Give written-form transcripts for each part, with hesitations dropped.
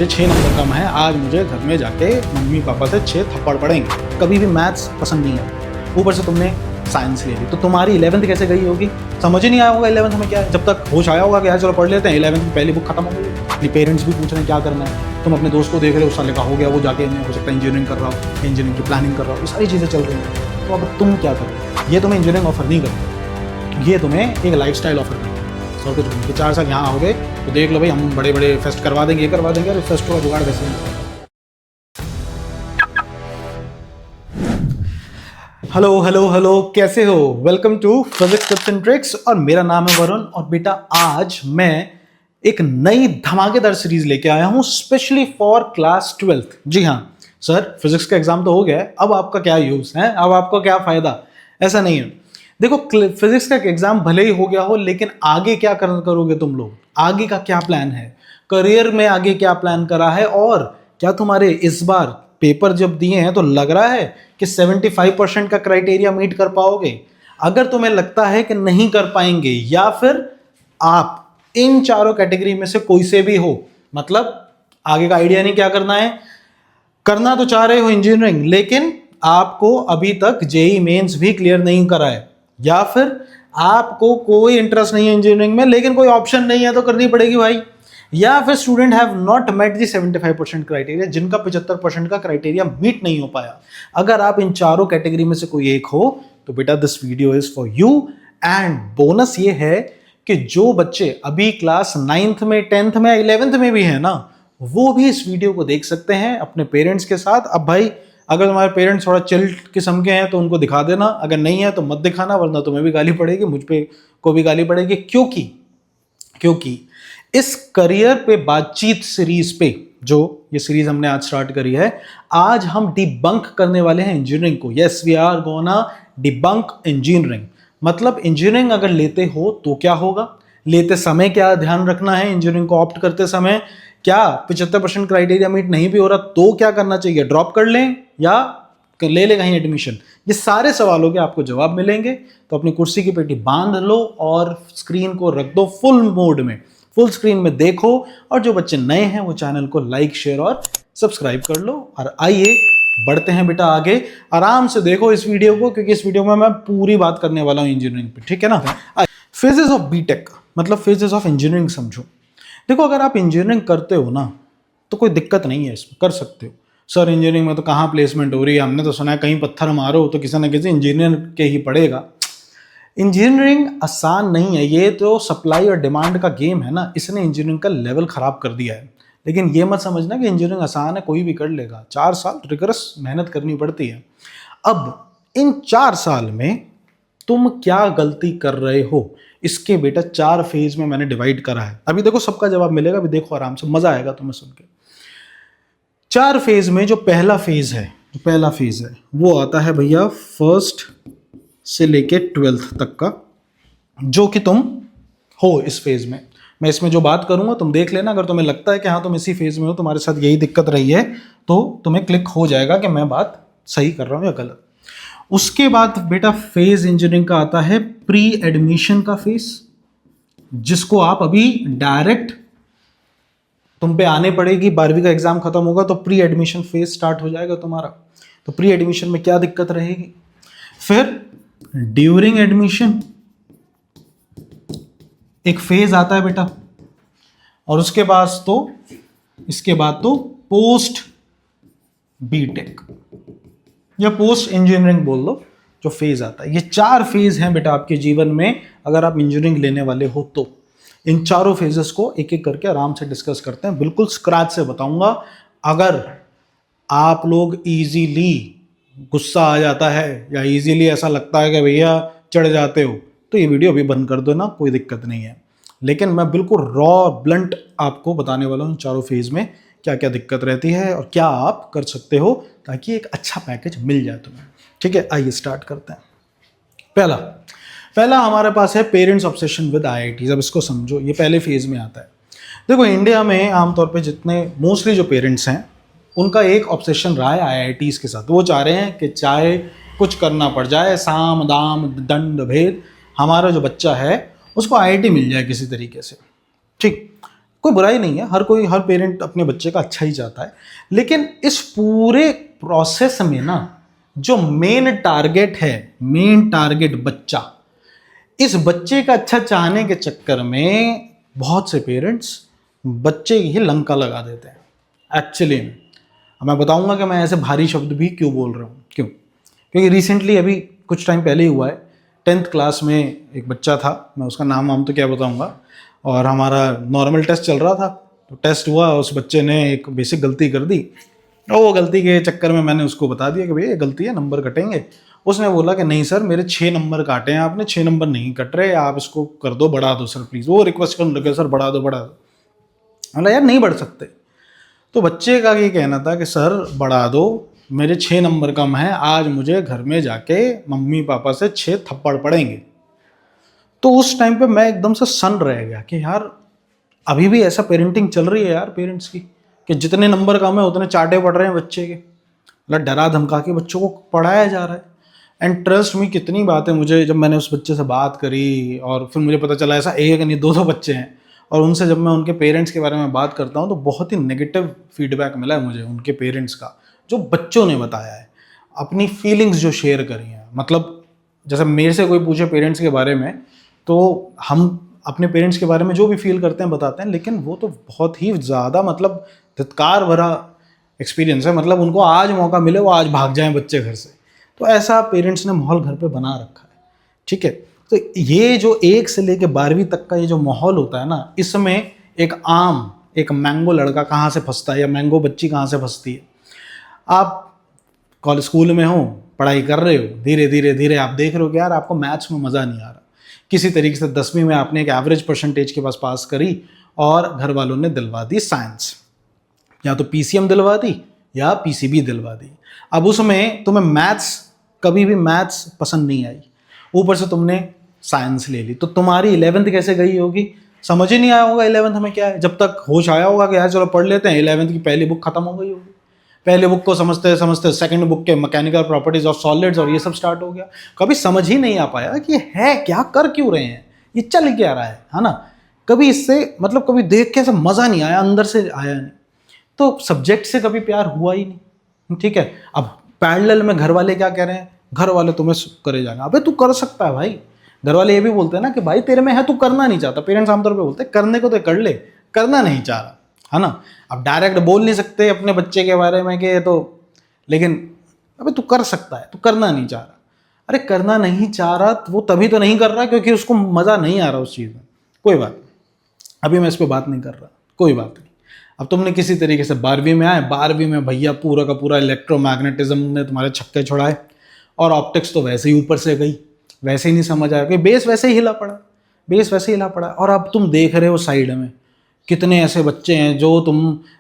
मेरे 6 नंबर कम है, आज मुझे घर में जाके मम्मी पापा से 6 थप्पड़ पड़ेंगे। कभी भी मैथ्स पसंद नहीं है, ऊपर से तुमने साइंस ले ली, तो तुम्हारी 11th कैसे गई होगी? समझ ही नहीं आया होगा 11th में क्या है। जब तक होश आया होगा कि यार चलो पढ़ लेते हैं, 11th की पहली बुक खत्म हो गई। अपने पेरेंट्स भी पूछ रहे हैं क्या करना है, तुम अपने दोस्त को देख रहे हो, उस साल का हो गया, वो जाके हो सकता है इंजीनियरिंग कर रहा हो, इंजीनियरिंग की प्लानिंग कर रहा हो, ये सारी चीज़ें चल रही हैं। तो अब तुम क्या करो? ये तुम्हें इंजीनियरिंग ऑफर नहीं करती, ये तुम्हें एक लाइफ स्टाइल ऑफर करती है। और कुछ नहीं, 4 साल यहाँ आओगे तो देख लो भाई, हम बड़े बड़े फेस्ट करवा देंगे, ये करवा देंगे, और फेस्ट का जुगाड़ वैसे नहीं। हेलो हेलो हेलो, कैसे हो? Welcome to physics tips and tricks, और मेरा नाम है वरुण। और बेटा आज मैं एक नई धमाकेदार सीरीज लेके आया हूं स्पेशली फॉर क्लास 12th। जी हाँ सर, फिजिक्स का एग्जाम तो हो गया है, अब आपका क्या यूज है, अब आपको क्या फायदा? ऐसा नहीं है। देखो, फिजिक्स का एग्जाम भले ही हो गया हो, लेकिन आगे क्या करोगे तुम लोग? आगे का क्या प्लान है? करियर में आगे क्या प्लान करा है? और क्या तुम्हारे इस बार पेपर जब दिए हैं तो लग रहा है कि 75% का क्राइटेरिया मीट कर पाओगे? अगर तुम्हें लगता है कि नहीं कर पाएंगे, या फिर आप इन चारों कैटेगरी में से कोई से भी हो, मतलब आगे का आइडिया नहीं क्या करना है, करना तो चाह रहे हो इंजीनियरिंग, लेकिन आपको अभी तक जेईई मेंस भी क्लियर नहीं करा है, या फिर आपको कोई इंटरेस्ट नहीं है इंजीनियरिंग में, लेकिन कोई ऑप्शन नहीं है तो करनी पड़ेगी भाई, या फिर student have not met the 75% criteria, जिनका 75% का क्राइटेरिया मीट नहीं हो पाया। अगर आप इन चारों कैटेगरी में से कोई एक हो तो बेटा this video is for you. And bonus ये है कि जो बच्चे अभी क्लास 9th में, 10th में, 11th में भी है ना, वो भी इस वीडियो को देख सकते हैं अपने पेरेंट्स के साथ। अब भाई अगर तुम्हारे पेरेंट्स थोड़ा चिल किस्म के हैं तो उनको दिखा देना, अगर नहीं है तो मत दिखाना, वरना तुम्हें भी गाली पड़ेगी, मुझ पे को भी गाली पड़ेगी। क्योंकि इस करियर पे बातचीत सीरीज पे, जो ये सीरीज हमने आज स्टार्ट करी है, आज हम डिबंक करने वाले हैं इंजीनियरिंग को। Yes, we are gonna debunk engineering. मतलब इंजीनियरिंग अगर लेते हो तो क्या होगा, लेते समय क्या ध्यान रखना है, इंजीनियरिंग को ऑप्ट करते समय क्या 75% क्राइटेरिया मीट नहीं भी हो रहा तो क्या करना चाहिए, ड्रॉप कर लें या ले ले कहीं एडमिशन? ये सारे सवालों के आपको जवाब मिलेंगे। तो अपनी कुर्सी की पेटी बांध लो और स्क्रीन को रख दो फुल मोड में, फुल स्क्रीन में देखो। और जो बच्चे नए हैं वो चैनल को लाइक, शेयर और सब्सक्राइब कर लो। और आइए बढ़ते हैं बेटा आगे। आराम से देखो इस वीडियो को, क्योंकि इस वीडियो में मैं पूरी बात करने वाला हूं इंजीनियरिंग पे, ठीक है ना? फेजेस ऑफ बीटेक मतलब फेजेस ऑफ इंजीनियरिंग समझो। देखो, अगर आप इंजीनियरिंग करते हो ना तो कोई दिक्कत नहीं है, इसमें कर सकते हो। सर इंजीनियरिंग में तो कहाँ प्लेसमेंट हो रही है, हमने तो सुना है कहीं पत्थर मारो तो किसी ना किसी इंजीनियर के ही पड़ेगा। इंजीनियरिंग आसान नहीं है, ये तो सप्लाई और डिमांड का गेम है ना, इसने इंजीनियरिंग का लेवल खराब कर दिया है। लेकिन ये मत समझना कि इंजीनियरिंग आसान है, कोई भी कर लेगा। 4 साल रिगरस मेहनत करनी पड़ती है। अब इन 4 साल में तुम क्या गलती कर रहे हो, इसके बेटा 4 फेज में मैंने डिवाइड करा है। अभी देखो सबका जवाब मिलेगा, अभी देखो आराम से, मजा आएगा तुम्हें सुन के। 4 फेज में जो पहला फेज है वो आता है भैया 1st से लेके 12th तक का, जो कि तुम हो इस फेज में। मैं इसमें जो बात करूंगा तुम देख लेना, अगर तुम्हें लगता है कि हाँ तुम इसी फेज में हो, तुम्हारे साथ यही दिक्कत रही है, तो तुम्हें क्लिक हो जाएगा कि मैं बात सही कर रहा हूं या गलत। उसके बाद बेटा फेज इंजीनियरिंग का आता है प्री एडमिशन का फेज, जिसको आप अभी डायरेक्ट तुम पे आने पड़ेगी। 12वीं का एग्जाम खत्म होगा तो प्री एडमिशन फेज स्टार्ट हो जाएगा तुम्हारा। तो प्री एडमिशन में क्या दिक्कत रहेगी? फिर ड्यूरिंग एडमिशन एक फेज आता है बेटा, और उसके बाद तो पोस्ट बीटेक या पोस्ट इंजीनियरिंग बोल लो, जो फेज आता है। ये 4 फेज हैं बेटा आपके जीवन में, अगर आप इंजीनियरिंग लेने वाले हो तो। इन चारों फेजेस को एक एक करके आराम से डिस्कस करते हैं, बिल्कुल स्क्रैच से बताऊंगा। अगर आप लोग इजीली गुस्सा आ जाता है या इजीली ऐसा लगता है कि भैया चढ़ जाते हो, तो ये वीडियो अभी बंद कर दो ना, कोई दिक्कत नहीं है। लेकिन मैं बिल्कुल रॉ ब्लंट आपको बताने वाला हूँ चारों फेज में क्या क्या दिक्कत रहती है और क्या आप कर सकते हो ताकि एक अच्छा पैकेज मिल जाए तुम्हें। ठीक है, आइए स्टार्ट करते हैं। पहला हमारे पास है पेरेंट्स ऑब्सेशन विद आईआईटीज। अब इसको समझो, ये पहले फेज में आता है। देखो, इंडिया में आमतौर पे जितने मोस्टली जो पेरेंट्स हैं उनका एक ऑब्सेशन रहा है आईआईटीज के साथ। वो चाह रहे हैं कि चाहे कुछ करना पड़ जाए, साम दाम दंड भेद, हमारा जो बच्चा है उसको आईआईटी मिल जाए किसी तरीके से। ठीक, कोई बुराई नहीं है, हर पेरेंट अपने बच्चे का अच्छा ही चाहता है, लेकिन इस पूरे प्रोसेस में ना जो मेन टारगेट बच्चा, इस बच्चे का अच्छा चाहने के चक्कर में बहुत से पेरेंट्स बच्चे की ही लंका लगा देते हैं। एक्चुअली में मैं बताऊंगा कि मैं ऐसे भारी शब्द भी क्यों बोल रहा हूँ, क्योंकि रिसेंटली अभी कुछ टाइम पहले ही हुआ है, 10th क्लास में एक बच्चा था, मैं उसका नाम तो क्या बताऊंगा, और हमारा नॉर्मल टेस्ट चल रहा था, तो टेस्ट हुआ, उस बच्चे ने एक बेसिक गलती कर दी, और वो गलती के चक्कर में मैंने उसको बता दिया कि भैया ये गलती है, नंबर कटेंगे। उसने बोला कि नहीं सर, मेरे 6 नंबर काटे हैं आपने, 6 नंबर नहीं कट रहे, आप इसको कर दो, बढ़ा दो सर प्लीज़। वो रिक्वेस्ट करने लगे, सर बढ़ा दो। बोला यार नहीं बढ़ सकते। तो बच्चे का ये कहना था कि सर बढ़ा दो, मेरे 6 नंबर कम है, आज मुझे घर में जाके मम्मी पापा से 6 थप्पड़ पड़ेंगे। तो उस टाइम पे मैं एकदम से सन रह गया कि यार अभी भी ऐसा पेरेंटिंग चल रही है यार पेरेंट्स की, कि जितने नंबर कम है उतने चाटे पड़ रहे हैं बच्चे के, मतलब डरा धमका के बच्चों को पढ़ाया जा रहा है। एंड ट्रस्ट में कितनी बातें मुझे, जब मैंने उस बच्चे से बात करी और फिर मुझे पता चला ऐसा एक नहीं 2 बच्चे हैं, और उनसे जब मैं उनके पेरेंट्स के बारे में बात करता हूँ तो बहुत ही नेगेटिव फीडबैक मिला है मुझे उनके पेरेंट्स का, जो बच्चों ने बताया है, अपनी फीलिंग्स जो शेयर करी हैं। मतलब जैसे मेरे से कोई पूछे पेरेंट्स के बारे में, तो हम अपने पेरेंट्स के बारे में जो भी फील करते हैं बताते हैं, लेकिन वो तो बहुत ही ज़्यादा मतलब धिक्कार भरा एक्सपीरियंस है। मतलब उनको आज मौका मिले वो आज भाग जाएं बच्चे घर से, तो ऐसा पेरेंट्स ने माहौल घर पे बना रखा है। ठीक है, तो ये जो 1 से लेके 12वीं तक का ये जो माहौल होता है ना, इसमें एक मैंगो लड़का कहाँ से फंसता है या मैंगो बच्ची कहाँ से फंसती है। आप कॉलेज स्कूल में हो, पढ़ाई कर रहे हो, धीरे धीरे धीरे आप देख रहे हो कि यार आपको मैथ्स में मज़ा नहीं आ रहा, किसी तरीके से 10वीं में आपने एक एवरेज परसेंटेज के पास करी और घर वालों ने दिलवा दी साइंस, या तो पीसीएम दिलवा दी या पीसीबी दिलवा दी। अब उसमें तुम्हें कभी भी मैथ्स पसंद नहीं आई, ऊपर से तुमने साइंस ले ली, तो तुम्हारी 11th कैसे गई होगी, समझ ही नहीं आया होगा 11th में क्या है। जब तक होश आया होगा कि यार चलो पढ़ लेते हैं, 11th की पहली बुक खत्म हो गई होगी, पहले बुक को समझते समझते सेकंड बुक के मैकेनिकल प्रॉपर्टीज ऑफ सॉलिड्स और ये सब स्टार्ट हो गया। कभी समझ ही नहीं आ पाया कि है क्या, कर क्यों रहे हैं, ये चल क्या रहा है ना। कभी इससे मतलब कभी देख के ऐसा मज़ा नहीं आया, अंदर से आया नहीं, तो सब्जेक्ट से कभी प्यार हुआ ही नहीं। ठीक है, अब पैरेलल में घर वाले क्या कह रहे हैं, घर वाले तुम्हें करे जाएंगे, अबे तू कर सकता है भाई। घर वाले ये भी बोलते हैं ना कि भाई तेरे में है, तू करना नहीं चाहता। पेरेंट्स आमतौर पे बोलते हैं करने को तो कर ले, करना नहीं चाह रहा, है ना। अब डायरेक्ट बोल नहीं सकते अपने बच्चे के बारे में कि तो, लेकिन अबे तू कर सकता है, तू करना नहीं चाह रहा। अरे करना नहीं चाह रहा वो तभी तो नहीं कर रहा क्योंकि उसको मज़ा नहीं आ रहा उस चीज़ में। कोई बात नहीं, अभी मैं इस पर बात नहीं कर रहा, कोई बात नहीं। अब तुमने किसी तरीके से 12वीं में आए, 12वीं में भैया पूरा का पूरा इलेक्ट्रोमैग्नेटिज्म ने तुम्हारे छक्के छुड़ाए, और ऑप्टिक्स तो वैसे ही ऊपर से गई, वैसे ही नहीं समझ आया कि बेस वैसे ही हिला पड़ा। और अब तुम देख रहे हो साइड में कितने ऐसे बच्चे हैं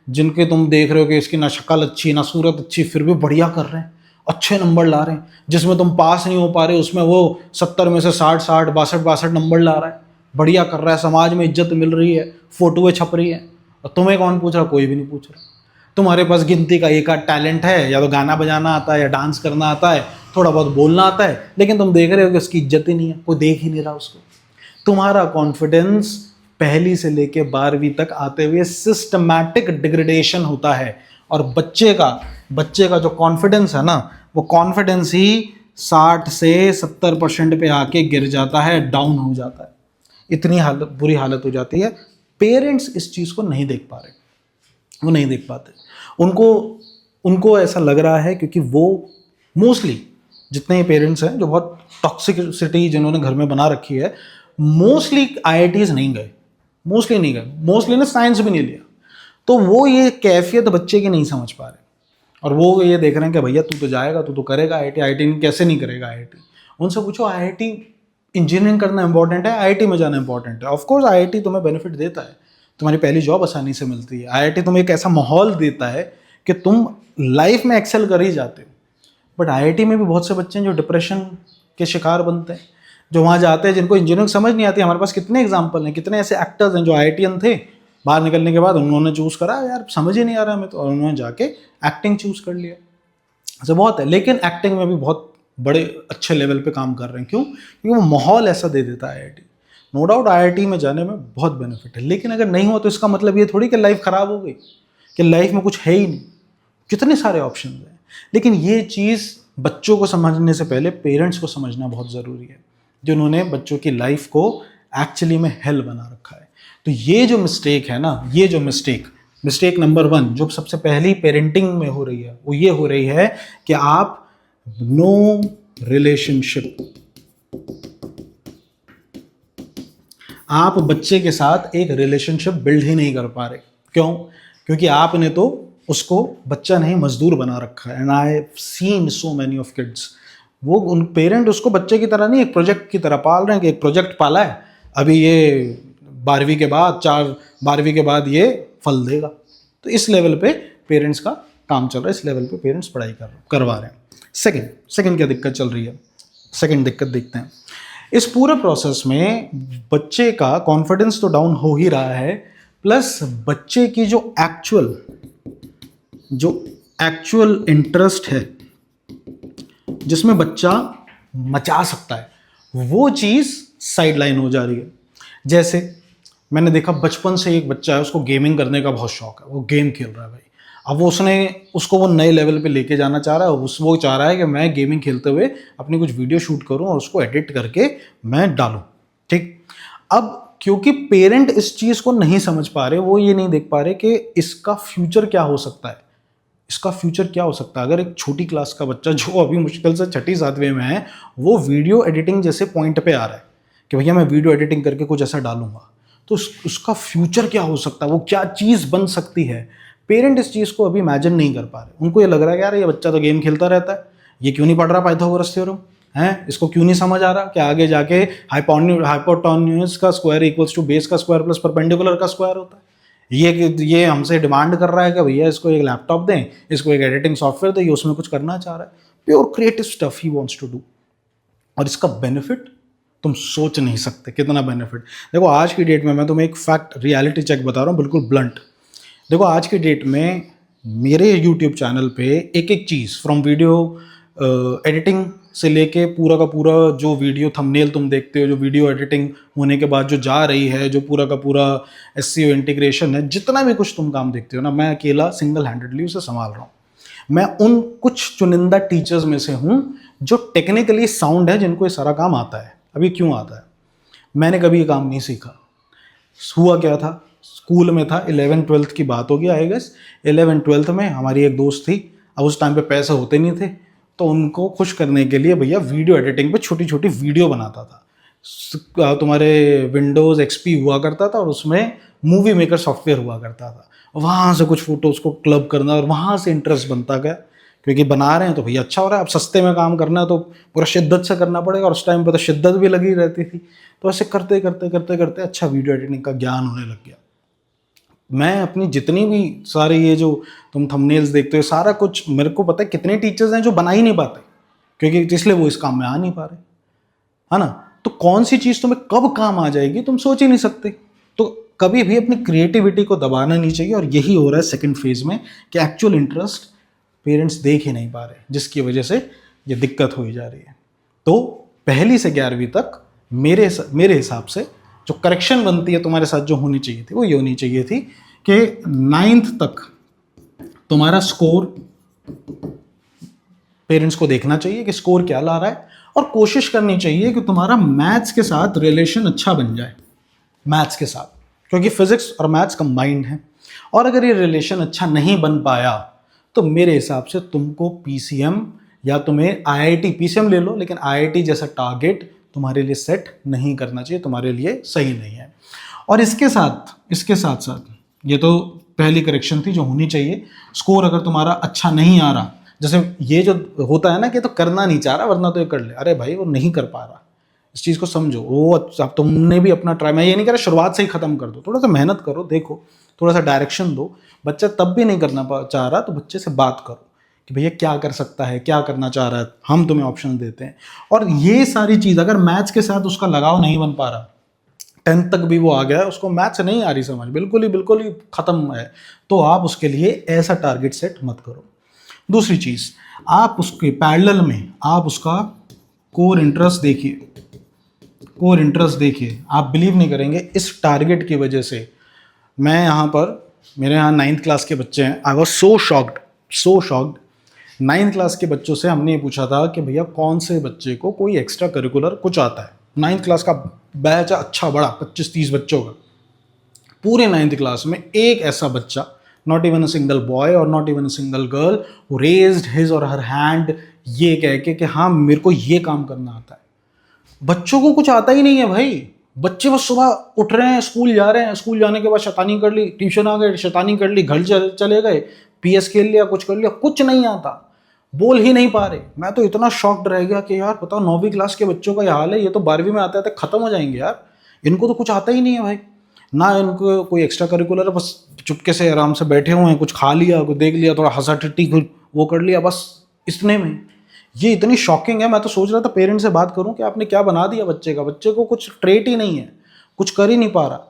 जिनके तुम देख रहे हो कि इसकी ना शक्ल अच्छी ना सूरत अच्छी, फिर भी बढ़िया कर रहे हैं, अच्छे नंबर ला रहे हैं। जिसमें तुम पास नहीं हो पा रहे उसमें वो 70 में से 60 62 नंबर ला रहा है, बढ़िया कर रहा है, समाज में इज्जत मिल रही है, फोटोएं छप रही है। और तुम्हें कौन पूछ रहा, कोई भी नहीं पूछ रहा। तुम्हारे पास गिनती का एक आध टैलेंट है, या तो गाना बजाना आता है या डांस करना आता है, थोड़ा बहुत बोलना आता है, लेकिन तुम देख रहे हो कि उसकी इज्जत ही नहीं है, कोई देख ही नहीं रहा उसको। तुम्हारा कॉन्फिडेंस पहली से लेके 12वीं तक आते हुए सिस्टमैटिक डिग्रेडेशन होता है, और बच्चे का जो कॉन्फिडेंस है ना, वो कॉन्फिडेंस ही 60 से 70% पे आके गिर जाता है, डाउन हो जाता है। इतनी बुरी हालत हो जाती है। पेरेंट्स इस चीज़ को नहीं देख पा रहे, वो नहीं देख पाते। उनको ऐसा लग रहा है, क्योंकि वो मोस्टली जितने पेरेंट्स हैं जो बहुत टॉक्सिसिटी जिन्होंने घर में बना रखी है, मोस्टली IITs नहीं गए, मोस्टली ने साइंस भी नहीं लिया। तो वो ये कैफियत बच्चे की नहीं समझ पा रहे, और वो ये देख रहे हैं कि भैया तू तो जाएगा, तू तो करेगा IIT कैसे नहीं करेगा IIT। उनसे पूछो IIT इंजीनियरिंग करना इंपॉर्टेंट है, IIT में जाना इंपॉर्टेंट है। ऑफकोर्स IIT तुम्हें बेनिफिट देता है, तुम्हारी पहली जॉब आसानी से मिलती है, IIT तुम्हें एक ऐसा माहौल देता है कि तुम लाइफ में एक्सेल कर ही जाते हो। बट IIT में भी बहुत से बच्चे हैं जो डिप्रेशन के शिकार बनते हैं, जो वहाँ जाते हैं, जिनको इंजीनियरिंग समझ नहीं आती। हमारे पास कितने एग्जाम्पल हैं, कितने ऐसे एक्टर्स हैं जो IITian थे, बाहर निकलने के बाद उन्होंने चूज़ करा यार समझ ही नहीं आ रहा हमें, तो और उन्होंने जाके एक्टिंग चूज़ कर लिया। ऐसा बहुत है, लेकिन एक्टिंग में भी बहुत बड़े अच्छे लेवल पे काम कर रहे हैं। क्यों? क्योंकि वो माहौल ऐसा दे देता है IIT। नो डाउट आईआईटी में जाने में बहुत बेनिफिट है, लेकिन अगर नहीं हुआ तो इसका मतलब ये थोड़ी कि लाइफ खराब हो गई, कि लाइफ में कुछ है ही नहीं। कितने सारे ऑप्शन हैं। लेकिन ये चीज़ बच्चों को समझने से पहले पेरेंट्स को समझना बहुत ज़रूरी है, जिन्होंने बच्चों की लाइफ को एक्चुअली में हेल बना रखा है। तो ये जो मिस्टेक है ना, ये जो मिस्टेक नंबर 1 जो सबसे पहली पेरेंटिंग में हो रही है, वो ये हो रही है कि आप नो रिलेशनशिप, आप बच्चे के साथ एक रिलेशनशिप बिल्ड ही नहीं कर पा रहे। क्यों? क्योंकि आपने तो उसको बच्चा नहीं मजदूर बना रखा है। And I have seen so many of kids, वो उन पेरेंट उसको बच्चे की तरह नहीं, एक प्रोजेक्ट की तरह पाल रहे हैं कि एक प्रोजेक्ट पाला है, अभी ये 12वीं के बाद 12वीं के बाद ये फल देगा। तो इस लेवल पे पेरेंट्स का काम चल रहा है, इस लेवल पे पेरेंट्स पढ़ाई करवा रहे हैं। सेकंड क्या दिक्कत चल रही है? सेकंड दिक्कत देखते हैं। इस पूरे प्रोसेस में बच्चे का कॉन्फिडेंस तो डाउन हो ही रहा है, प्लस बच्चे की जो एक्चुअल इंटरेस्ट है, जिसमें बच्चा मचा सकता है, वो चीज़ साइडलाइन हो जा रही है। जैसे मैंने देखा बचपन से एक बच्चा है, उसको गेमिंग करने का बहुत शौक है, वो गेम खेल रहा है भाई। अब उसको वो नए लेवल पे लेके जाना चाह रहा है। वो चाह रहा है कि मैं गेमिंग खेलते हुए अपनी कुछ वीडियो शूट करूं और उसको एडिट करके मैं डालूं। ठीक, अब क्योंकि पेरेंट इस चीज़ को नहीं समझ पा रहे, वो ये नहीं देख पा रहे कि इसका फ्यूचर क्या हो सकता है। इसका फ्यूचर क्या हो सकता है अगर एक छोटी क्लास का बच्चा जो अभी मुश्किल से 6ठी-7वीं में है, वो वीडियो एडिटिंग जैसे पॉइंट पे आ रहा है कि भैया मैं वीडियो एडिटिंग करके कुछ ऐसा डालूंगा, तो उसका फ्यूचर क्या हो सकता है, वो क्या चीज़ बन सकती है। पेरेंट इस चीज़ को अभी इमेजिन नहीं कर पा रहे। उनको ये लग रहा है कि यार ये बच्चा तो गेम खेलता रहता है, ये क्यों नहीं पढ़ रहा पाइथागोरस थ्योरम है, इसको क्यों नहीं समझ आ रहा कि आगे जाके हाइपोटेन्यूज का स्क्वायर इक्वल्स टू बेस का स्क्वायर प्लस परपेंडिकुलर का स्क्वायर होता है। ये हमसे डिमांड कर रहा है कि भैया इसको एक लैपटॉप दें, इसको एक एडिटिंग सॉफ्टवेयर दें, ये उसमें कुछ करना चाह रहा है। Pure creative stuff he wants to do. और इसका बेनिफिट तुम सोच नहीं सकते कितना बेनिफिट। देखो आज की डेट में मैं तुम्हें एक फैक्ट रियलिटी चेक बता रहा हूँ, बिल्कुल ब्लंट। देखो आज की डेट में मेरे यूट्यूब चैनल पे एक एक चीज़ फ्रॉम वीडियो एडिटिंग से लेके पूरा का पूरा जो वीडियो थंबनेल तुम देखते हो, जो वीडियो एडिटिंग होने के बाद जो जा रही है, जो पूरा का पूरा एसईओ इंटीग्रेशन है, जितना भी कुछ तुम काम देखते हो ना, मैं अकेला सिंगल हैंडेडली उसे संभाल रहा हूँ। मैं उन कुछ चुनिंदा टीचर्स में से हूँ जो टेक्निकली साउंड है, जिनको ये सारा काम आता है। अभी क्यों आता है? मैंने कभी ये काम नहीं सीखा। हुआ क्या था, स्कूल में था, 11th-12th की बात होगी आई गेस। 11th-12th में हमारी एक दोस्त थी। अब उस टाइम पे पैसे होते नहीं थे, तो उनको खुश करने के लिए भैया वीडियो एडिटिंग पे छोटी छोटी वीडियो बनाता था। तुम्हारे विंडोज़ XP हुआ करता था और उसमें मूवी मेकर सॉफ्टवेयर हुआ करता था। वहाँ से कुछ फोटोज़ को क्लब करना और वहाँ से इंटरेस्ट बनता गया, क्योंकि बना रहे हैं तो भैया अच्छा हो रहा है। अब सस्ते में काम करना है तो पूरा शिद्दत से करना पड़ेगा, और उस टाइम पर तो शिद्दत भी लगी रहती थी। तो ऐसे करते करते करते करते अच्छा वीडियो एडिटिंग का ज्ञान होने लग गया। मैं अपनी जितनी भी सारे ये जो तुम थंबनेल्स देखते हो, सारा कुछ मेरे को पता है कितने टीचर्स हैं जो बना ही नहीं पाते, क्योंकि इसलिए वो इस काम में आ नहीं पा रहे, है ना। तो कौन सी चीज़ तुम्हें कब काम आ जाएगी तुम सोच ही नहीं सकते। तो कभी भी अपनी क्रिएटिविटी को दबाना नहीं चाहिए, और यही हो रहा है सेकंड फेज में कि एक्चुअल इंटरेस्ट पेरेंट्स देख ही नहीं पा रहे, जिसकी वजह से ये दिक्कत हो ही जा रही है। तो पहली से 11वीं तक मेरे हिसाब से जो करेक्शन बनती है तुम्हारे साथ जो होनी चाहिए थी, वो ये होनी चाहिए थी कि 9th तक तुम्हारा स्कोर पेरेंट्स को देखना चाहिए कि स्कोर क्या ला रहा है, और कोशिश करनी चाहिए कि तुम्हारा मैथ्स के साथ रिलेशन अच्छा बन जाए, मैथ्स के साथ, क्योंकि फिजिक्स और मैथ्स कंबाइंड है। और अगर ये रिलेशन अच्छा नहीं बन पाया तो मेरे हिसाब से तुमको PCM या तुम्हें IIT, PCM ले लो, लेकिन IIT जैसा टारगेट तुम्हारे लिए सेट नहीं करना चाहिए, तुम्हारे लिए सही नहीं है। और इसके साथ ये तो पहली करेक्शन थी जो होनी चाहिए। स्कोर अगर तुम्हारा अच्छा नहीं आ रहा, जैसे ये जो होता है ना कि तो करना नहीं चाह रहा वरना तो ये कर ले, अरे भाई वो नहीं कर पा रहा, इस चीज़ को समझो। वो अब तुमने भी अपना ट्राई, मैं ये नहीं कह रहा शुरुआत से ही ख़त्म कर दो, थोड़ा सा मेहनत करो, देखो थोड़ा सा डायरेक्शन दो। बच्चा तब भी नहीं करना चाह रहा तो बच्चे से बात करो कि भैया क्या कर सकता है, क्या करना चाह रहा है, हम तुम्हें ऑप्शन देते हैं। और ये सारी चीज़ अगर मैथ्स के साथ उसका लगाव नहीं बन पा रहा, 10th तक भी वो आ गया है, उसको मैथ्स नहीं आ रही समझ, बिल्कुल ही ख़त्म है, तो आप उसके लिए ऐसा टारगेट सेट मत करो। दूसरी चीज़, आप उसके पैरेलल में आप उसका कोर इंटरेस्ट देखिए। कोर इंटरेस्ट देखिए, आप बिलीव नहीं करेंगे, इस टारगेट की वजह से मैं यहाँ पर, मेरे यहाँ 9th क्लास के बच्चे हैं, I was so shocked. 9th class के बच्चों से हमने ये पूछा था कि भैया कौन से बच्चे को कोई एक्स्ट्रा करिकुलर कुछ आता है। 9th क्लास का बैच अच्छा बड़ा 25-30 बच्चों का, पूरे 9th क्लास में एक ऐसा बच्चा, not even a single boy or not even a single girl, who raised his or her hand ये कह के कि हाँ मेरे को ये काम करना आता है। बच्चों को कुछ आता ही नहीं है भाई। बच्चे बस सुबह उठ रहे हैं, स्कूल जा रहे हैं, स्कूल जाने के बाद शैतानी कर ली, ट्यूशन आ गए, शैतानी कर ली, घर चले गए, PS खेल लिया, कुछ कर लिया, कुछ नहीं आता, बोल ही नहीं पा रहे। मैं तो इतना शॉक्ड रह गया कि यार बताओ 9वीं क्लास के बच्चों का ये हाल है, ये तो 12वीं में आते आते खत्म हो जाएंगे यार, इनको तो कुछ आता ही नहीं है भाई। ना इनको कोई एक्स्ट्रा करिकुलर, बस चुपके से आराम से बैठे हुए हैं, कुछ खा लिया, कुछ देख लिया, थोड़ा हंसा टिट्टी वो कर लिया, बस इतने में। ये इतनी शॉकिंग है, मैं तो सोच रहा था पेरेंट्स से बात करूं कि आपने क्या बना दिया बच्चे का, बच्चे को कुछ ट्रेट ही नहीं है, कुछ कर ही नहीं पा रहा।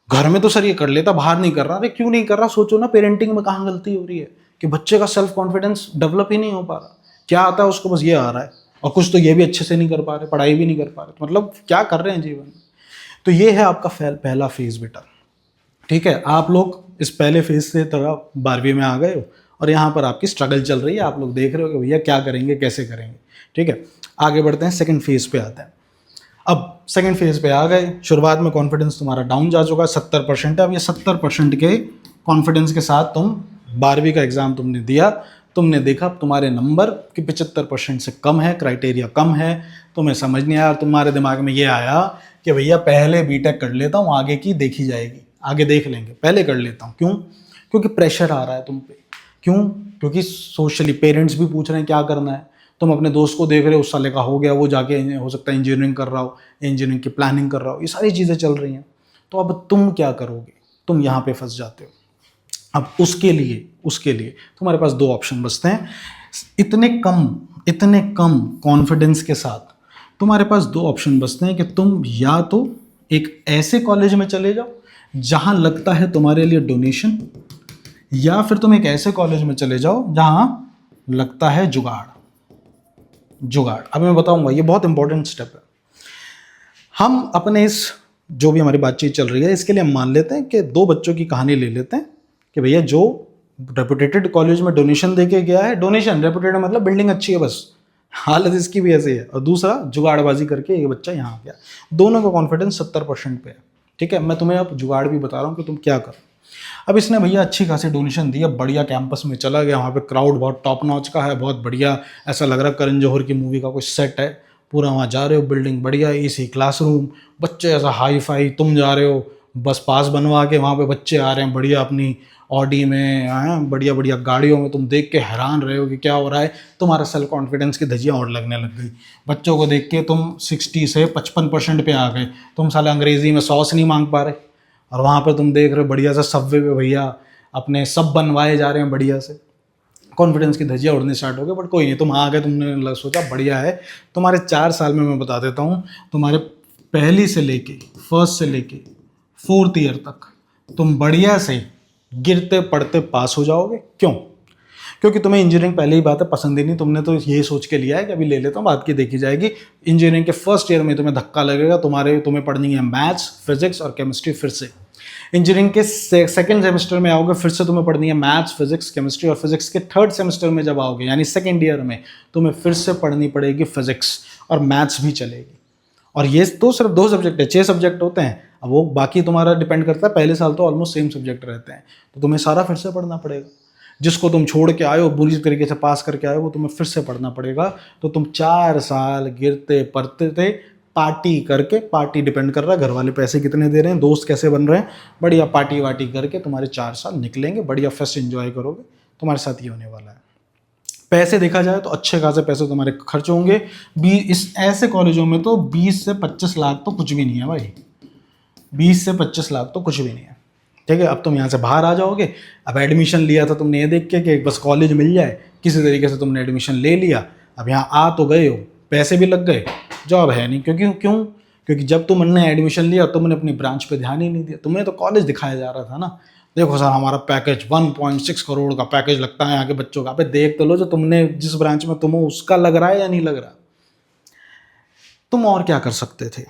घर में तो सर ये कर लेता, बाहर नहीं कर रहा। अरे क्यों नहीं कर रहा, सोचो ना, पेरेंटिंग में कहाँ गलती हो रही है कि बच्चे का सेल्फ कॉन्फिडेंस डेवलप ही नहीं हो पा रहा। क्या आता है उसको, बस ये आ रहा है, और कुछ तो ये भी अच्छे से नहीं कर पा रहे, पढ़ाई भी नहीं कर पा रहे, मतलब क्या कर रहे हैं जीवन में। तो ये है आपका पहला फेज बेटा, ठीक है। आप लोग इस पहले फेज से थोड़ा 12वीं में आ गए हो और यहाँ पर आपकी स्ट्रगल चल रही है, आप लोग देख रहे हो कि भैया क्या करेंगे, कैसे करेंगे, ठीक है। आगे बढ़ते हैं, सेकंड फेज पे आते हैं। अब सेकंड फेज पे आ गए, शुरुआत में कॉन्फिडेंस तुम्हारा डाउन जा चुका है, 70% है। अब ये 70% के कॉन्फिडेंस के साथ तुम 12वीं का एग्जाम तुमने दिया, तुमने देखा तुम्हारे नंबर कि 75% से कम है, क्राइटेरिया कम है, तुम्हें समझ नहीं आया, तुम्हारे दिमाग में ये आया कि भैया पहले बीटेक कर लेता हूँ, आगे की देखी जाएगी, आगे देख लेंगे, पहले कर लेता हूँ। क्यों? क्योंकि प्रेशर आ रहा है तुम पे। क्यों? क्योंकि सोशली पेरेंट्स भी पूछ रहे हैं क्या करना है, तुम अपने दोस्त को देख रहे हो, उस साले का हो गया, वो जाके हो सकता है इंजीनियरिंग कर रहा हो, इंजीनियरिंग की प्लानिंग कर रहा हो, ये सारी चीज़ें चल रही हैं। तो अब तुम क्या करोगे? तुम यहाँ पे फंस जाते हो। अब उसके लिए तुम्हारे पास दो ऑप्शन बचते हैं। इतने कम कॉन्फिडेंस के साथ तुम्हारे पास दो ऑप्शन बचते हैं कि तुम या तो एक ऐसे कॉलेज में चले जाओ जहां लगता है तुम्हारे लिए डोनेशन, या फिर तुम एक ऐसे कॉलेज में चले जाओ जहां लगता है जुगाड़। अब मैं बताऊंगा, ये बहुत इंपॉर्टेंट स्टेप है। हम अपने इस जो भी हमारी बातचीत चल रही है इसके लिए हम मान लेते हैं कि दो बच्चों की कहानी ले लेते हैं कि भैया जो रेपुटेटेड कॉलेज में डोनेशन देके गया है, डोनेशन रेपुटेड मतलब बिल्डिंग अच्छी है, बस हालत इसकी भी ऐसी है, और दूसरा जुगाड़बाजी करके ये बच्चा यहाँ आ गया। दोनों का कॉन्फिडेंस 70% पे है, ठीक है। मैं तुम्हें अब जुगाड़ भी बता रहा हूँ कि तुम क्या करो। अब इसने भैया अच्छी खासी डोनेशन दी, अब बढ़िया कैंपस में चला गया, वहाँ पे क्राउड बहुत टॉप नॉच का है, बहुत बढ़िया, ऐसा लग रहा है करण जौहर की मूवी का कोई सेट है पूरा। वहाँ जा रहे हो, बिल्डिंग बढ़िया, AC क्लासरूम, बच्चे ऐसा हाई फाई, तुम जा रहे हो बस पास बनवा के, वहाँ पे बच्चे आ रहे हैं बढ़िया अपनी ऑडी में, बढ़िया बढ़िया गाड़ियों में, तुम देख के हैरान रहे हो कि क्या हो रहा है। तुम्हारा सेल्फ कॉन्फिडेंस की धज्जियाँ और लगने लग गई। बच्चों को देख के तुम 60 से 55% पे आ गए, तुम साले अंग्रेजी में सॉस नहीं मांग पा रहे, और वहाँ पर तुम देख रहे हो बढ़िया से सबवे पे भैया अपने सब बनवाए जा रहे हैं बढ़िया से। कॉन्फिडेंस की धज्जियाँ उड़नी स्टार्ट हो गई, बट कोई नहीं, तुम आ गए, तुमने सोचा बढ़िया है। तुम्हारे 4 साल में मैं बता देता हूँ, तुम्हारे पहली से लेके फर्स्ट से लेके 4th ईयर तक तुम बढ़िया से गिरते पड़ते पास हो जाओगे। क्यों? क्योंकि तुम्हें इंजीनियरिंग पहले ही बात है पसंद ही नहीं, तुमने तो यही सोच के लिया है कि अभी ले लेता हूँ, बात की देखी जाएगी। इंजीनियरिंग के फर्स्ट ईयर में तुम्हें धक्का लगेगा, तुम्हें पढ़नी है मैथ्स, फिजिक्स और केमिस्ट्री फिर से। इंजीनियरिंग के सेकंड सेमेस्टर में आओगे, फिर से तुम्हें पढ़नी है मैथ्स, फिजिक्स, केमिस्ट्री, और फिजिक्स के थर्ड सेमेस्टर में जब आओगे यानी सेकंड ईयर में, तुम्हें फिर से पढ़नी पड़ेगी फिजिक्स, और मैथ्स भी चलेगी। और ये तो सिर्फ 2 सब्जेक्ट है, 6 सब्जेक्ट होते हैं। अब वो बाकी तुम्हारा डिपेंड करता है, पहले साल तो ऑलमोस्ट सेम सब्जेक्ट रहते हैं, तो तुम्हें सारा फिर से पढ़ना पड़ेगा। जिसको तुम छोड़ के आए हो, बुरी तरीके से पास करके आए हो, वो तुम्हें फिर से पढ़ना पड़ेगा। तो तुम 4 साल गिरते पड़ते थे, पार्टी करके, पार्टी डिपेंड कर रहा है घर वाले पैसे कितने दे रहे हैं, दोस्त कैसे बन रहे हैं, बढ़िया पार्टी वार्टी करके तुम्हारे 4 साल निकलेंगे, बढ़िया फेस्ट एंजॉय करोगे। तुम्हारे साथ ये होने वाला है। पैसे देखा जाए तो अच्छे खासे पैसे तुम्हारे खर्च होंगे। इस ऐसे कॉलेजों में तो 20 से 25 लाख तो कुछ भी नहीं है भाई, 20 से 25 लाख तो कुछ भी नहीं है, ठीक है। अब तुम यहाँ से बाहर आ जाओगे। अब एडमिशन लिया था तुमने ये देख के कि बस कॉलेज मिल जाए, किसी तरीके से तुमने एडमिशन ले लिया। अब यहाँ आ तो गए हो, पैसे भी लग गए, जॉब है नहीं। क्योंकि जब तुमने एडमिशन लिया तुमने अपनी ब्रांच पे ध्यान ही नहीं दिया, तुम्हें तो कॉलेज दिखाया जा रहा था ना, देखो सर हमारा पैकेज 1.6 करोड़ का पैकेज लगता है यहाँ के बच्चों का। अबे देख तो लो, जो तुमने जिस ब्रांच में तुम हो उसका लग रहा है या नहीं लग रहा। तुम और क्या कर सकते थे?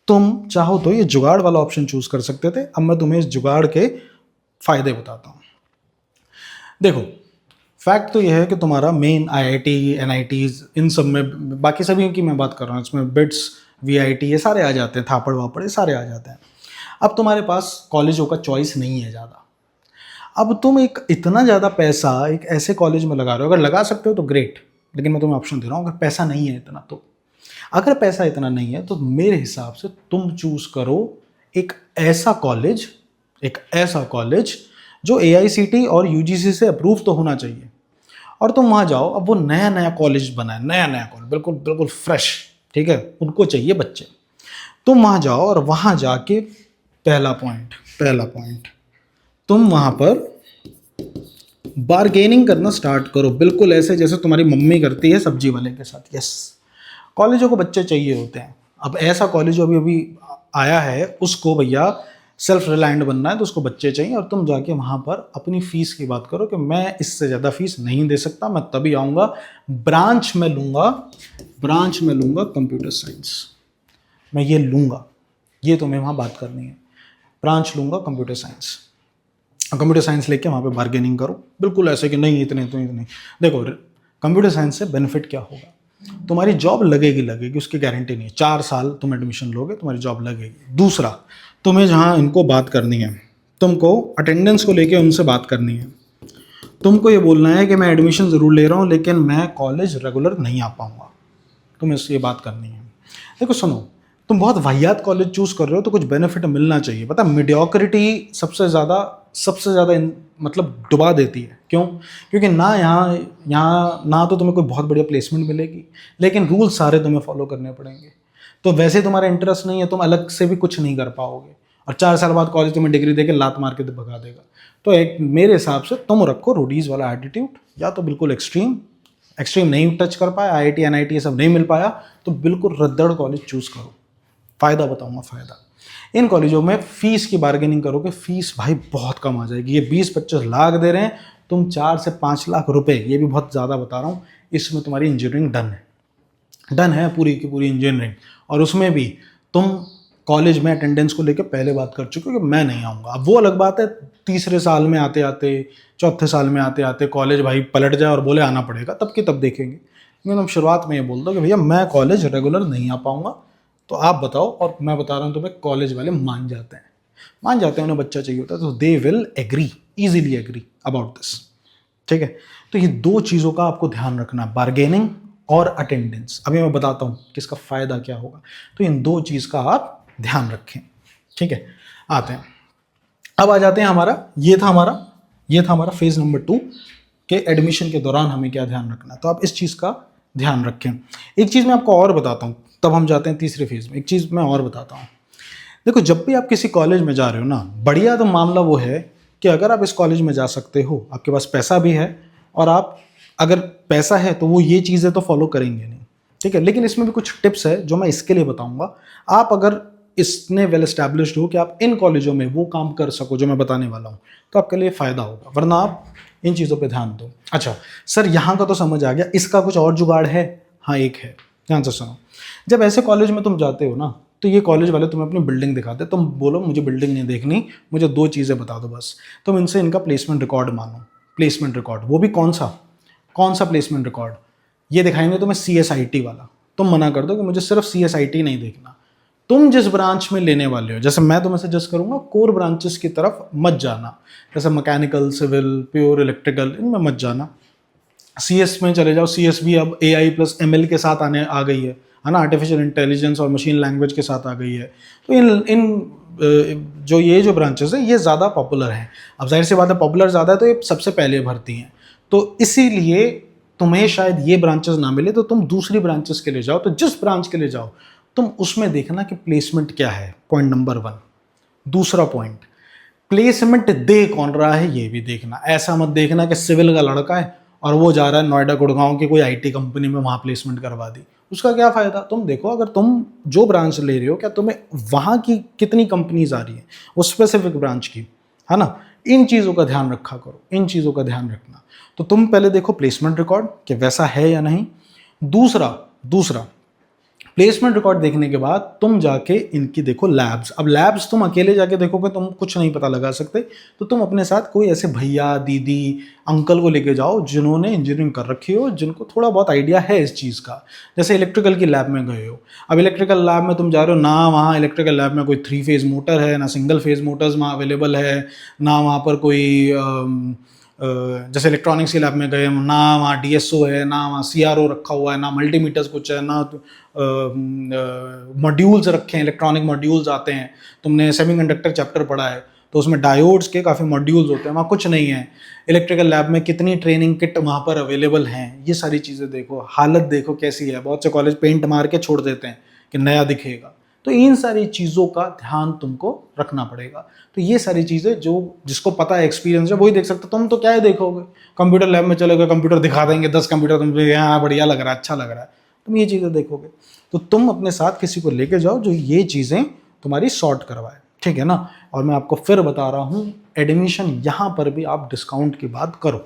तुम चाहो तो ये जुगाड़ वाला ऑप्शन चूज कर सकते थे। अब मैं तुम्हें इस जुगाड़ के फायदे बताता हूँ। देखो, फैक्ट तो यह है कि तुम्हारा मेन आईआईटी, एनआईटीज, इन सब में, बाकी सभी की मैं बात कर रहा हूँ, इसमें बिट्स, वीआईटी, ये सारे आ जाते हैं, थापड़ वापड़ ये सारे आ जाते हैं। अब तुम्हारे पास कॉलेजों का चॉइस नहीं है ज़्यादा। अब तुम एक इतना ज़्यादा पैसा एक ऐसे कॉलेज में लगा रहे हो, अगर लगा सकते हो तो ग्रेट, लेकिन मैं तुम्हें ऑप्शन दे रहा हूँ, अगर पैसा नहीं है इतना तो, अगर पैसा इतना नहीं है तो मेरे हिसाब से तुम चूज करो एक ऐसा कॉलेज, एक ऐसा कॉलेज जो एआईसीटी और यूजीसी से अप्रूव तो होना चाहिए, और तुम वहाँ जाओ। अब वो नया नया कॉलेज बना है, नया नया कॉलेज, बिल्कुल बिल्कुल फ्रेश, ठीक है, उनको चाहिए बच्चे। तुम वहाँ जाओ और वहाँ जाके पहला पॉइंट तुम वहाँ पर बार्गेनिंग करना स्टार्ट करो, बिल्कुल ऐसे जैसे तुम्हारी मम्मी करती है सब्जी वाले के साथ। यस, कॉलेजों को बच्चे चाहिए होते हैं। अब ऐसा कॉलेज जो अभी अभी आया है, उसको भैया सेल्फ रिलायंट बनना है, तो उसको बच्चे चाहिए, और तुम जाके वहाँ पर अपनी फ़ीस की बात करो कि मैं इससे ज़्यादा फीस नहीं दे सकता, मैं तभी आऊँगा, ब्रांच में लूँगा कंप्यूटर साइंस, मैं ये लूँगा, ये तुम्हें वहाँ बात करनी है, ब्रांच लूँगा कंप्यूटर साइंस। कंप्यूटर साइंस लेके वहाँ पे बार्गेनिंग करो, बिल्कुल ऐसे कि नहीं इतने तो इतने। देखो, कंप्यूटर साइंस से बेनिफिट क्या होगा, तुम्हारी जॉब लगेगी, उसकी गारंटी नहीं है। 4 साल तुम एडमिशन लोगे, तुम्हारी जॉब लगेगी। दूसरा, तुम्हें जहाँ इनको बात करनी है, तुमको अटेंडेंस को लेके उनसे बात करनी है, तुमको ये बोलना है कि मैं एडमिशन ज़रूर ले रहा हूँ लेकिन मैं कॉलेज रेगुलर नहीं आ पाऊँगा, तुम्हें ये बात करनी है। देखो सुनो, तुम बहुत वाहियात कॉलेज चूज़ कर रहे हो तो कुछ बेनिफिट मिलना चाहिए। पता, मीडियोक्रिटी सबसे ज़्यादा मतलब डुबा देती है। क्यों? क्योंकि ना यहाँ ना तो तुम्हें कोई बहुत बढ़िया प्लेसमेंट मिलेगी, लेकिन रूल सारे तुम्हें फॉलो करने पड़ेंगे। तो वैसे तुम्हारा इंटरेस्ट नहीं है, तुम अलग से भी कुछ नहीं कर पाओगे, और 4 साल बाद कॉलेज तुम्हें डिग्री देके लात मार के भगा देगा। तो एक मेरे हिसाब से तुम रखो रोडीज़ वाला एटीट्यूड, या तो बिल्कुल एक्सट्रीम नहीं टच कर पाया, आईआईटी एनआईटी ये सब नहीं मिल पाया, तो बिल्कुल रद्दड़ कॉलेज चूज़ करो। फ़ायदा बताऊंगा, फ़ायदा इन कॉलेजों में फ़ीस की बार्गेनिंग करोगे, फ़ीस भाई बहुत कम आ जाएगी। ये 20-25 लाख दे रहे हैं, तुम 4 से 5 लाख रुपए, ये भी बहुत ज़्यादा बता रहा हूँ, इसमें तुम्हारी इंजीनियरिंग डन है पूरी की पूरी इंजीनियरिंग। और उसमें भी तुम कॉलेज में अटेंडेंस को लेकर पहले बात कर चुके हो कि मैं नहीं आऊँगा। अब वो अलग बात है, तीसरे साल में आते आते, चौथे साल में आते आते कॉलेज भाई पलट जाए और बोले आना पड़ेगा, तब के तब देखेंगे। लेकिन तुम शुरुआत में ये बोल दो कि भैया मैं कॉलेज रेगुलर नहीं आ पाऊँगा, तो आप बताओ, और मैं बता रहा हूँ तुम्हें, कॉलेज वाले मान जाते हैं, उन्हें बच्चा चाहिए होता है, तो they will agree, easily agree about this. ठीक है, तो ये 2 चीज़ों का आपको ध्यान रखना, बार्गेनिंग और अटेंडेंस। अभी मैं बताता हूँ कि इसका फ़ायदा क्या होगा, तो इन 2 चीज़ का आप ध्यान रखें। ठीक है, आते हैं, अब आ जाते हैं ये था हमारा फेज़ नंबर 2 के एडमिशन के दौरान हमें क्या ध्यान रखना है। तो आप इस चीज़ का ध्यान रखें। एक चीज़ मैं आपको और बताता हूँ, तब हम जाते हैं तीसरे फेज़ में। एक चीज़ मैं और बताता हूँ, देखो, जब भी आप किसी कॉलेज में जा रहे हो ना, बढ़िया तो मामला वो है कि अगर आप इस कॉलेज में जा सकते हो, आपके पास पैसा भी है, और आप अगर पैसा है तो वो ये चीज़ें तो फॉलो करेंगे नहीं, ठीक है। लेकिन इसमें भी कुछ टिप्स है जो मैं इसके लिए बताऊंगा। आप अगर इसने वेल एस्टैब्लिश्ड हो कि आप इन कॉलेजों में वो काम कर सको जो मैं बताने वाला हूँ, तो आपके लिए फ़ायदा होगा, वरना आप इन चीज़ों पे ध्यान दो। अच्छा सर, यहाँ का तो समझ आ गया, इसका कुछ और जुगाड़ है? हाँ, एक है, ध्यान से सुनो। जब ऐसे कॉलेज में तुम जाते हो ना, तो ये कॉलेज वाले तुम्हें अपनी बिल्डिंग दिखाते, तुम बोलो मुझे बिल्डिंग नहीं देखनी, मुझे 2 चीज़ें बता दो बस। तुम इनसे इनका प्लेसमेंट रिकॉर्ड मानो, प्लेसमेंट रिकॉर्ड, वो भी कौन सा प्लेसमेंट रिकॉर्ड? ये दिखाएंगे तुम्हें CSIT वाला। तुम मना कर दो कि मुझे सिर्फ CSIT नहीं देखना, तुम जिस ब्रांच में लेने वाले हो, जैसे मैं तुम्हें सजेस्ट करूंगा कोर ब्रांचेस की तरफ मत जाना, जैसे मैकेनिकल, सिविल, प्योर इलेक्ट्रिकल, इनमें मत जाना। CS में चले जाओ। CS भी अब AI प्लस ML के साथ आ गई है ना, आर्टिफिशियल इंटेलिजेंस और मशीन लैंग्वेज के साथ आ गई है। तो इन जो ब्रांचेस हैं ये ज़्यादा पॉपुलर हैं। अब जाहिर सी बात है, पॉपुलर ज़्यादा है तो ये सबसे पहले भरती हैं, तो इसीलिए तुम्हें शायद ये ब्रांचेस ना मिले, तो तुम दूसरी ब्रांचेस के लिए जाओ। तो जिस ब्रांच के लिए जाओ तुम उसमें देखना कि प्लेसमेंट क्या है, पॉइंट नंबर 1। दूसरा पॉइंट, प्लेसमेंट दे कौन रहा है ये भी देखना। ऐसा मत देखना कि सिविल का लड़का है और वो जा रहा है नोएडा गुड़गांव की कोई IT कंपनी में, वहाँ प्लेसमेंट करवा दी, उसका क्या फ़ायदा। तुम देखो, अगर तुम जो ब्रांच ले रहे हो, क्या तुम्हें वहाँ की कितनी कंपनीज आ रही है, वो स्पेसिफिक ब्रांच की, है ना। इन चीज़ों का ध्यान रखा करो, इन चीज़ों का ध्यान रखना। तो तुम पहले देखो प्लेसमेंट रिकॉर्ड कि वैसा है या नहीं। दूसरा प्लेसमेंट रिकॉर्ड देखने के बाद तुम जाके इनकी देखो लैब्स। अब लैब्स तुम अकेले जाके देखोगे तुम कुछ नहीं पता लगा सकते, तो तुम अपने साथ कोई ऐसे भैया दीदी अंकल को लेके जाओ जिन्होंने इंजीनियरिंग कर रखी हो, जिनको थोड़ा बहुत आइडिया है इस चीज़ का। जैसे इलेक्ट्रिकल की लैब में गए हो, अब इलेक्ट्रिकल लैब में तुम जा रहे हो ना, वहाँ इलेक्ट्रिकल लैब में कोई 3 फेज मोटर है, ना सिंगल फेज मोटर्स वहाँ अवेलेबल है, ना वहाँ पर कोई जैसे इलेक्ट्रॉनिक्स की लैब में गए ना वहाँ डीएसओ है, ना वहाँ सीआरओ रखा हुआ है, ना मल्टीमीटर्स कुछ है, ना मॉड्यूल्स रखे हैं, इलेक्ट्रॉनिक मॉड्यूल्स आते हैं। तुमने सेमीकंडक्टर चैप्टर पढ़ा है तो उसमें डायोड्स के काफ़ी मॉड्यूल्स होते हैं, वहाँ कुछ नहीं है। इलेक्ट्रिकल लैब में कितनी ट्रेनिंग किट वहाँ पर अवेलेबल हैं, ये सारी चीज़ें देखो, हालत देखो कैसी है। बहुत से कॉलेज पेंट मार के छोड़ देते हैं कि नया दिखेगा, तो इन सारी चीज़ों का ध्यान तुमको रखना पड़ेगा। तो ये सारी चीज़ें जो जिसको पता है, एक्सपीरियंस है, वही देख सकते। तुम तो क्या ही देखोगे, कंप्यूटर लैब में चले गए, कंप्यूटर दिखा देंगे 10 कंप्यूटर, तुम यहाँ बढ़िया लग रहा है, अच्छा लग रहा है, तुम ये चीज़ें देखोगे। तो तुम अपने साथ किसी को लेके जाओ जो ये चीज़ें तुम्हारी सॉर्ट करवाए, ठीक है ना। और मैं आपको फिर बता रहा हूँ, एडमिशन यहाँ पर भी आप डिस्काउंट की बात करो,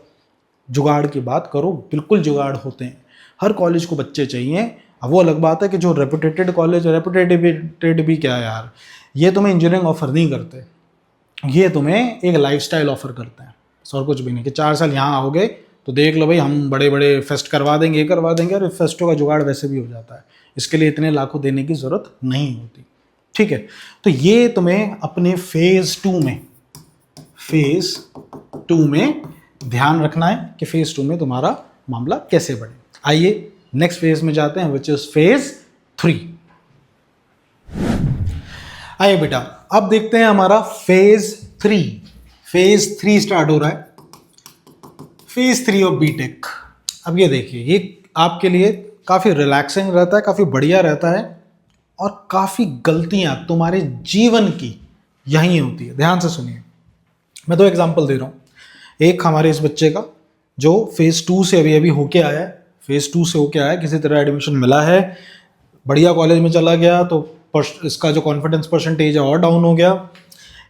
जुगाड़ की बात करो, बिल्कुल जुगाड़ होते हैं। हर कॉलेज को बच्चे चाहिए। अब वो अलग बात है कि जो रेपुटेटेड कॉलेज, रेपुटेटेड भी क्या यार, ये तुम्हें इंजीनियरिंग ऑफर नहीं करते, ये तुम्हें एक लाइफस्टाइल ऑफर करते हैं, और कुछ भी नहीं। कि 4 साल यहाँ आओगे तो देख लो भाई, हम बड़े बड़े फेस्ट करवा देंगे, ये करवा देंगे, और फेस्टों का जुगाड़ वैसे भी हो जाता है, इसके लिए इतने लाखों देने की ज़रूरत नहीं होती, ठीक है। तो ये तुम्हें अपने फेज़ 2 में ध्यान रखना है कि फेज़ 2 में तुम्हारा मामला कैसे बढ़े। आइए नेक्स्ट फेज में जाते हैं, विच इज फेज 3। आइए बेटा, अब देखते हैं हमारा फेज 3। फेज 3 स्टार्ट हो रहा है, फेज 3 ऑफ बीटेक। अब ये देखिए, ये आपके लिए काफ़ी रिलैक्सिंग रहता है, काफ़ी बढ़िया रहता है, और काफ़ी गलतियां तुम्हारे जीवन की यहीं होती है। ध्यान से सुनिए, मैं 2 एग्जाम्पल दे रहा हूँ। एक हमारे इस बच्चे का जो फेज 2 से अभी होके आया है, फेज 2 से होके आया, किसी तरह एडमिशन मिला है, बढ़िया कॉलेज में चला गया, तो इसका जो कॉन्फिडेंस परसेंटेज है और डाउन हो गया।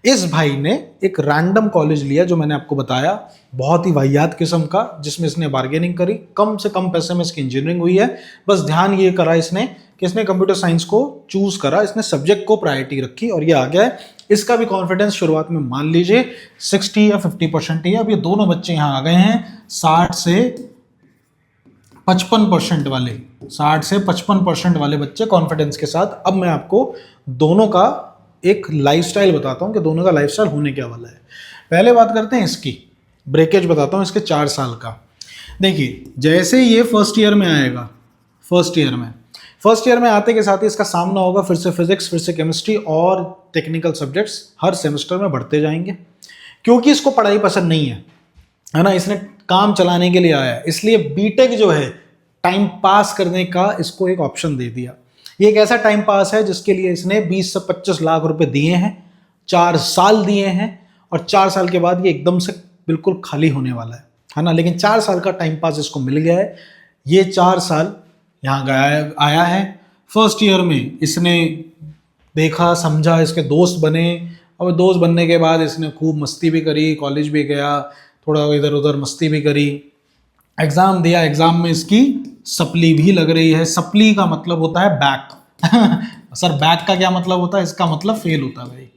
इस भाई ने एक रैंडम कॉलेज लिया जो मैंने आपको बताया, बहुत ही वाहियात किस्म का, जिसमें इसने बार्गेनिंग करी, कम से कम पैसे में इसकी इंजीनियरिंग हुई है। बस ध्यान ये करा इसने कि इसने कंप्यूटर साइंस को चूज करा, इसने सब्जेक्ट को प्रायोरिटी रखी, और ये आ गया है। इसका भी कॉन्फिडेंस शुरुआत में मान लीजिए 60 या 50% ही है। अब ये दोनों बच्चे यहाँ आ गए हैं 60 से 55% वाले, 60 से 55% वाले बच्चे कॉन्फिडेंस के साथ। अब मैं आपको दोनों का एक लाइफस्टाइल बताता हूं कि दोनों का लाइफस्टाइल होने क्या वाला है। पहले बात करते हैं इसकी, ब्रेकेज बताता हूं इसके 4 साल का। देखिए, जैसे ये फर्स्ट ईयर में आएगा, फर्स्ट ईयर में आते के साथ ही इसका सामना होगा फिर से फिजिक्स, फिर से केमिस्ट्री और टेक्निकल सब्जेक्ट्स हर सेमेस्टर में बढ़ते जाएंगे, क्योंकि इसको पढ़ाई पसंद नहीं है ना, इसने काम चलाने के लिए आया है। इसलिए बीटेक जो है टाइम पास करने का इसको एक ऑप्शन दे दिया। ये एक ऐसा टाइम पास है जिसके लिए इसने 20 से 25 लाख रुपए दिए हैं, 4 साल दिए हैं, और 4 साल के बाद ये एकदम से बिल्कुल खाली होने वाला है ना। लेकिन 4 साल का टाइम पास इसको मिल गया है। ये 4 साल यहाँ गया आया है। फर्स्ट ईयर में इसने देखा समझा, इसके दोस्त बने, और दोस्त बनने के बाद इसने खूब मस्ती भी करी, कॉलेज भी गया, थोड़ा इधर उधर मस्ती भी करी, एग्जाम दिया, एग्जाम में इसकी सप्ली भी लग रही है। सप्ली का मतलब होता है बैक सर बैक का क्या मतलब होता है? इसका मतलब फेल होता है भाई,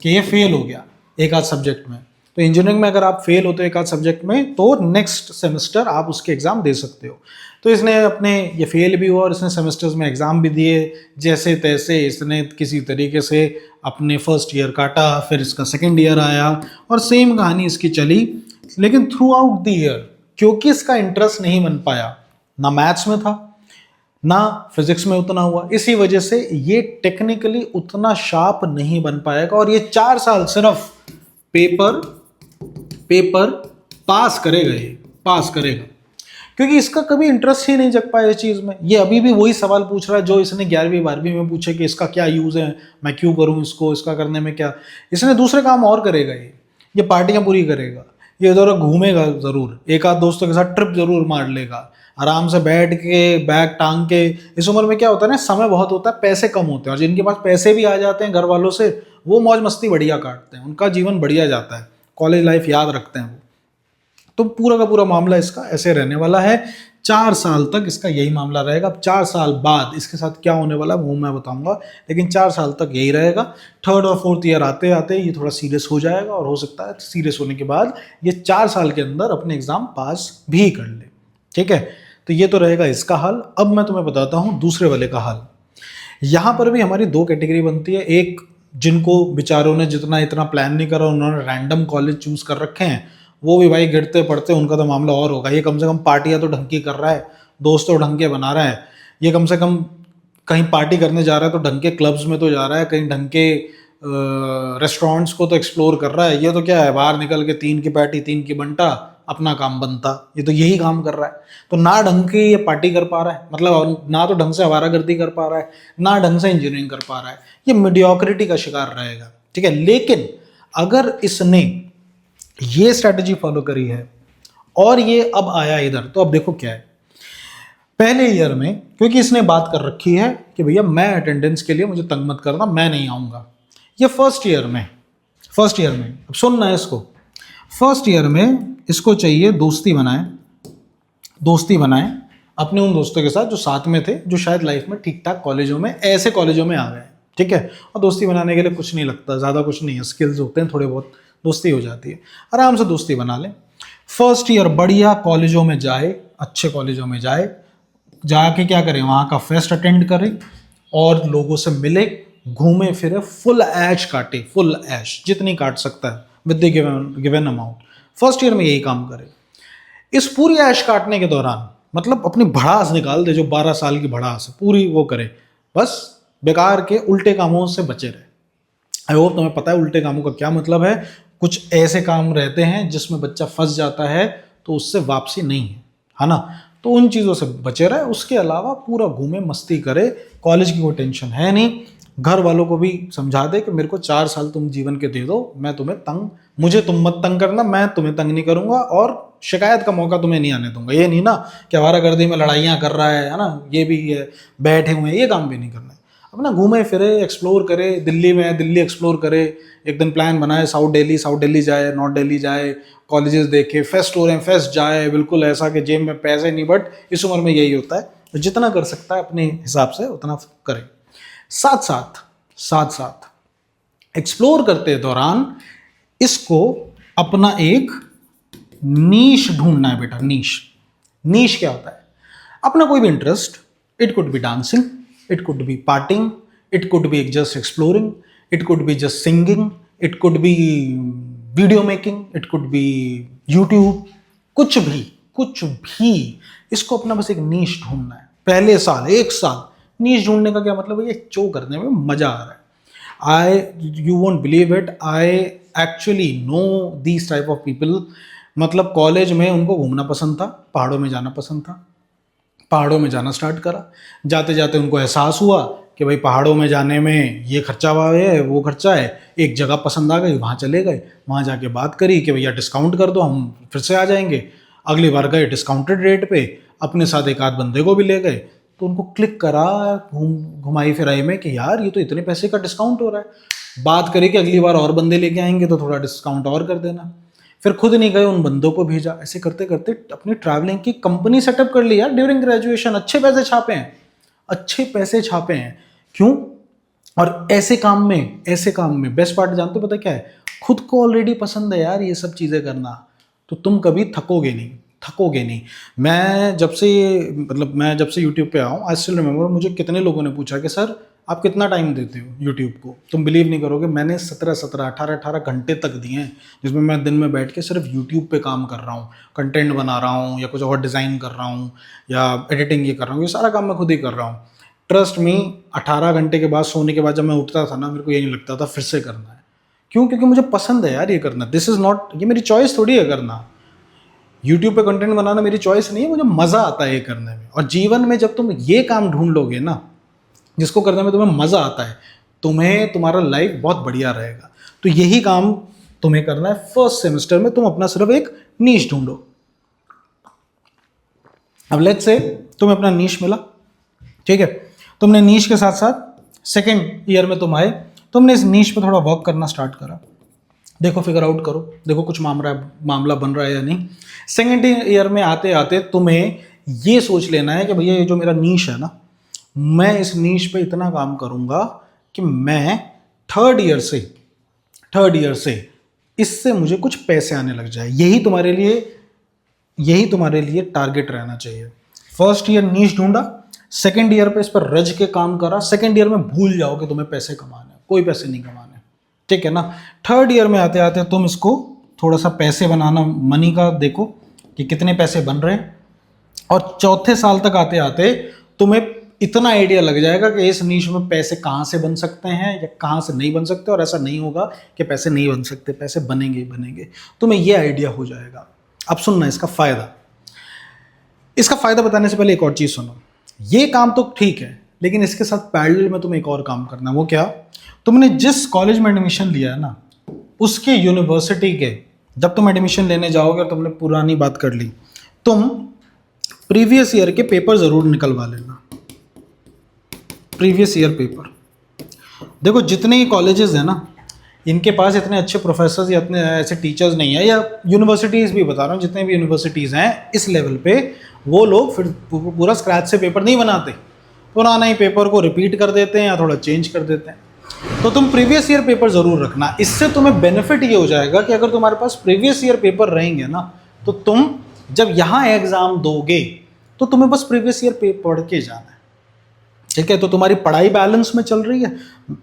कि ये फेल हो गया एक आध सब्जेक्ट में। तो इंजीनियरिंग में अगर आप फेल होते हो एक आध सब्जेक्ट में, तो नेक्स्ट सेमेस्टर आप उसके एग्जाम दे सकते हो। तो इसने अपने ये फेल भी हुआ और इसने सेमेस्टर्स में एग्जाम भी दिए, जैसे तैसे इसने किसी तरीके से अपने फर्स्ट ईयर काटा, फिर इसका सेकेंड ईयर आया और सेम कहानी इसकी चली। लेकिन थ्रू आउट द ईयर क्योंकि इसका इंटरेस्ट नहीं बन पाया, ना मैथ्स में था ना फिजिक्स में उतना हुआ, इसी वजह से ये टेक्निकली उतना शार्प नहीं बन पाएगा और ये 4 साल सिर्फ पेपर पास करेगा, ये पास करेगा, क्योंकि इसका कभी इंटरेस्ट ही नहीं जग पाया इस चीज़ में। ये अभी भी वही सवाल पूछ रहा है जो इसने 11वीं 12वीं में पूछे कि इसका क्या यूज़ है, मैं क्यों करूं इसको, इसका करने में क्या। इसने दूसरे काम और करेगा, ये पार्टियां पूरी करेगा, ये इधर घूमेगा ज़रूर, एक आध दोस्तों के साथ ट्रिप जरूर मार लेगा, आराम से बैठ के बैग टांग के। इस उम्र में क्या होता है ना, समय बहुत होता है, पैसे कम होते हैं, और जिनके पास पैसे भी आ जाते हैं घर वालों से, वो मौज मस्ती बढ़िया काटते हैं, उनका जीवन बढ़िया जाता है, कॉलेज लाइफ याद रखते हैं वो। तो पूरा का पूरा मामला इसका ऐसे रहने वाला है। 4 साल तक इसका यही मामला रहेगा। अब 4 साल बाद इसके साथ क्या होने वाला है वो मैं बताऊंगा, लेकिन 4 साल तक यही रहेगा। थर्ड और फोर्थ ईयर आते आते ये थोड़ा सीरियस हो जाएगा, और हो सकता है सीरियस होने के बाद ये 4 साल के अंदर अपने एग्जाम पास भी कर ले। ठीक है, तो ये तो रहेगा इसका हाल। अब मैं तुम्हें बताता हूँ दूसरे वाले का हाल। यहाँ पर भी हमारी 2 कैटेगरी बनती है। एक, जिनको बेचारों ने जितना इतना प्लान नहीं करा, उन्होंने रैंडम कॉलेज चूज कर रखे हैं, वो भी भाई गिरते पड़ते उनका तो मामला और होगा। ये कम से कम पार्टियां तो ढंग की कर रहा है, दोस्त तो ढंग के बना रहा है, ये कम से कम कहीं पार्टी करने जा रहा है तो ढंग के क्लब्स में तो जा रहा है, कहीं ढंग के रेस्टोरेंट्स को तो एक्सप्लोर कर रहा है। ये तो क्या है, बाहर निकल के 3 की पार्टी 3 की बंटा, अपना काम बनता। ये तो यही काम कर रहा है। तो ना ढंग की ये पार्टी कर पा रहा है, मतलब ना तो ढंग से आवारागर्दी कर पा रहा है, ना ढंग से इंजीनियरिंग कर पा रहा है, ये मीडियोक्रिटी का शिकार रहेगा। ठीक है, लेकिन अगर इसने ये स्ट्रैटेजी फॉलो करी है और ये अब आया इधर, तो अब देखो क्या है। पहले ईयर में क्योंकि इसने बात कर रखी है कि भैया मैं अटेंडेंस के लिए मुझे तंग मत करना, मैं नहीं आऊंगा। ये फर्स्ट ईयर में अब सुनना है इसको, फर्स्ट ईयर में इसको चाहिए दोस्ती बनाए अपने उन दोस्तों के साथ जो साथ में थे, जो शायद लाइफ में ठीक ठाक कॉलेजों में, ऐसे कॉलेजों में आ गए। ठीक है, और दोस्ती बनाने के लिए कुछ नहीं लगता, ज़्यादा कुछ नहीं है, स्किल्स होते हैं थोड़े बहुत, दोस्ती हो जाती है, आराम से दोस्ती बना ले। फर्स्ट ईयर बढ़िया कॉलेजों में जाए, अच्छे कॉलेजों में जाए, जाके क्या करें, वहाँ का फेस्ट अटेंड करे और लोगों से मिले, घूमे फिरे, फुल ऐश काटे, फुल ऐश जितनी काट सकता है with the given amount. First year में यही काम करे। इस पूरी ऐश काटने के दौरान मतलब अपनी भड़ास निकाल दे, जो 12 साल की भड़ास है पूरी वो करे, बस बेकार के उल्टे कामों से बचे रहे। आई होप तुम्हें पता है उल्टे कामों का क्या मतलब है। कुछ ऐसे काम रहते हैं जिसमें बच्चा फंस जाता है तो उससे वापसी नहीं है ना, तो उन चीज़ों से बचे रहे। उसके अलावा पूरा घूमे, मस्ती करे, कॉलेज की कोई टेंशन है नहीं। घर वालों को भी समझा दे कि मेरे को 4 साल तुम जीवन के दे दो, मैं तुम्हें मुझे तुम मत तंग करना, मैं तुम्हें तंग नहीं करूंगा, और शिकायत का मौका तुम्हें नहीं आने दूंगा। ये नहीं ना कि आवारागर्दी में लड़ाइयाँ कर रहा है ना, ये भी है, बैठे हुए हैं, ये काम भी नहीं करना है। अपना घूमे फिरे, एक्सप्लोर करे। दिल्ली में दिल्ली एक्सप्लोर करे, एक दिन प्लान बनाए साउथ दिल्ली जाए, नॉर्थ दिल्ली जाए, कॉलेजेस देखे, फेस्ट हो रहे हैं फेस्ट जाए, बिल्कुल ऐसा कि जेब में पैसे नहीं, बट इस उम्र में यही होता है, तो जितना कर सकता है अपने हिसाब से उतना करे। साथ साथ एक्सप्लोर करते दौरान इसको अपना एक नीश ढूंढना है बेटा। नीश क्या होता है, अपना कोई भी interest, it could be dancing, it could be parting, it could be just exploring, it could be just singing, it could be video making, it could be YouTube, कुछ भी इसको अपना बस एक नीश ढूंढना है। पहले साल 1 साल नीश ढूंढने का क्या मतलब है, ये चो करने में मजा आ रहा है। You won't believe it, I actually know these type of people. मतलब कॉलेज में उनको घूमना पसंद था, पहाड़ों में जाना पसंद था, पहाड़ों में जाना स्टार्ट करा। जाते जाते उनको एहसास हुआ कि भाई पहाड़ों में जाने में ये खर्चा है, वो खर्चा है। एक जगह पसंद आ गई, वहाँ चले गए, वहाँ जाके बात करी कि भैया डिस्काउंट कर दो, हम फिर से आ जाएंगे। अगली बार गए डिस्काउंटेड रेट पे, अपने साथ एक आध बंदे को भी ले गए, तो उनको क्लिक करा घुमाई फिराई में कि यार ये तो इतने पैसे का डिस्काउंट हो रहा है। बात करी कि अगली बार और बंदे लेके आएंगे तो थोड़ा डिस्काउंट और कर देना। फिर खुद नहीं गए, उन बंदों को भेजा। ऐसे करते करते अपनी ट्रैवलिंग की कंपनी सेटअप कर ली यार ड्यूरिंग ग्रेजुएशन। अच्छे पैसे छापे हैं। क्यों? और ऐसे काम में बेस्ट पार्ट जानते हो पता क्या है, खुद को ऑलरेडी पसंद है यार ये सब चीज़ें करना, तो तुम कभी थकोगे नहीं। मैं जब से यूट्यूब पे आया हूँ, आई स्टिल रिमेंबर, मुझे कितने लोगों ने पूछा कि सर आप कितना टाइम देते हो यूट्यूब को। तुम बिलीव नहीं करोगे, मैंने 18 घंटे तक दिए हैं, जिसमें मैं दिन में बैठ के सिर्फ यूट्यूब पे काम कर रहा हूँ, कंटेंट बना रहा हूँ, या कुछ और डिज़ाइन कर रहा हूँ, या एडिटिंग ये कर रहा हूँ, ये सारा काम मैं खुद ही कर रहा हूँ। ट्रस्ट मी, 18 घंटे के बाद, सोने के बाद जब मैं उठता था ना, मेरे को ये नहीं लगता था फिर से करना है। क्यों? क्योंकि मुझे पसंद है यार ये करना। दिस इज़ नॉट, ये मेरी चॉइस थोड़ी है करना। यूट्यूब पे कंटेंट बनाना मेरी चॉइस नहीं है, मुझे मज़ा आता है ये करने में। और जीवन में जब तुम ये काम ढूंढ लोगे ना, जिसको करने में तुम्हें मज़ा आता है, तुम्हारा लाइफ बहुत बढ़िया रहेगा। तो यही काम तुम्हें करना है फर्स्ट सेमेस्टर में। तुम अपना सिर्फ एक नीश ढूंढो। अब लेट्स से तुम्हें अपना नीश मिला, ठीक है। तुमने नीश के साथ साथ सेकेंड ईयर में तुम आए, तुमने इस नीश पे थोड़ा वर्क करना स्टार्ट करा। देखो, फिगर आउट करो, देखो कुछ मामला बन रहा है या नहीं। सेकेंड ईयर में आते आते तुम्हें ये सोच लेना है कि भैया ये जो मेरा नीश है ना, मैं इस नीश पे इतना काम करूंगा कि मैं थर्ड ईयर से इससे मुझे कुछ पैसे आने लग जाए। यही तुम्हारे लिए टारगेट रहना चाहिए। फर्स्ट ईयर नीश ढूंढा, सेकंड ईयर पे इस पर रज के काम करा, सेकंड ईयर में भूल जाओ कि तुम्हें पैसे कमाने, कोई पैसे नहीं कमाने, ठीक है ना। थर्ड ईयर में आते आते तुम इसको थोड़ा सा पैसे बनाना, मनी का देखो कि कितने पैसे बन रहे हैं, और चौथे साल तक आते आते तुम्हें इतना आइडिया लग जाएगा कि इस नीश में पैसे कहाँ से बन सकते हैं या कहाँ से नहीं बन सकते। और ऐसा नहीं होगा कि पैसे नहीं बन सकते, पैसे बनेंगे ही बनेंगे, तुम्हें ये आइडिया हो जाएगा। अब सुनना इसका फ़ायदा बताने से पहले एक और चीज़ सुनो। ये काम तो ठीक है, लेकिन इसके साथ पैरेलल में तुम्हें एक और काम करना है। वो क्या? तुमने जिस कॉलेज में एडमिशन लिया है ना, उसके यूनिवर्सिटी के, जब तुम एडमिशन लेने जाओगे और तुमने पुरानी बात कर ली, तुम प्रीवियस ईयर के पेपर ज़रूर निकलवा लेना। प्रीवियस ईयर पेपर देखो, जितने ही कॉलेजेस हैं ना, इनके पास इतने अच्छे प्रोफेसर्स या इतने ऐसे टीचर्स नहीं है, या यूनिवर्सिटीज़ भी बता रहा हूँ, जितने भी यूनिवर्सिटीज़ हैं इस लेवल पे, वो लोग फिर पूरा स्क्रैच से पेपर नहीं बनाते, पुराना ही पेपर को रिपीट कर देते हैं या थोड़ा चेंज कर देते हैं। तो तुम प्रीवियस ईयर पेपर ज़रूर रखना। इससे तुम्हें बेनिफिट ये हो जाएगा कि अगर तुम्हारे पास प्रीवियस ईयर पेपर रहेंगे ना, तो तुम जब यहाँ एग्ज़ाम दोगे तो तुम्हें बस प्रीवियस ईयर पेपर पढ़ के जाना है, ठीक है। तो तुम्हारी पढ़ाई बैलेंस में चल रही है।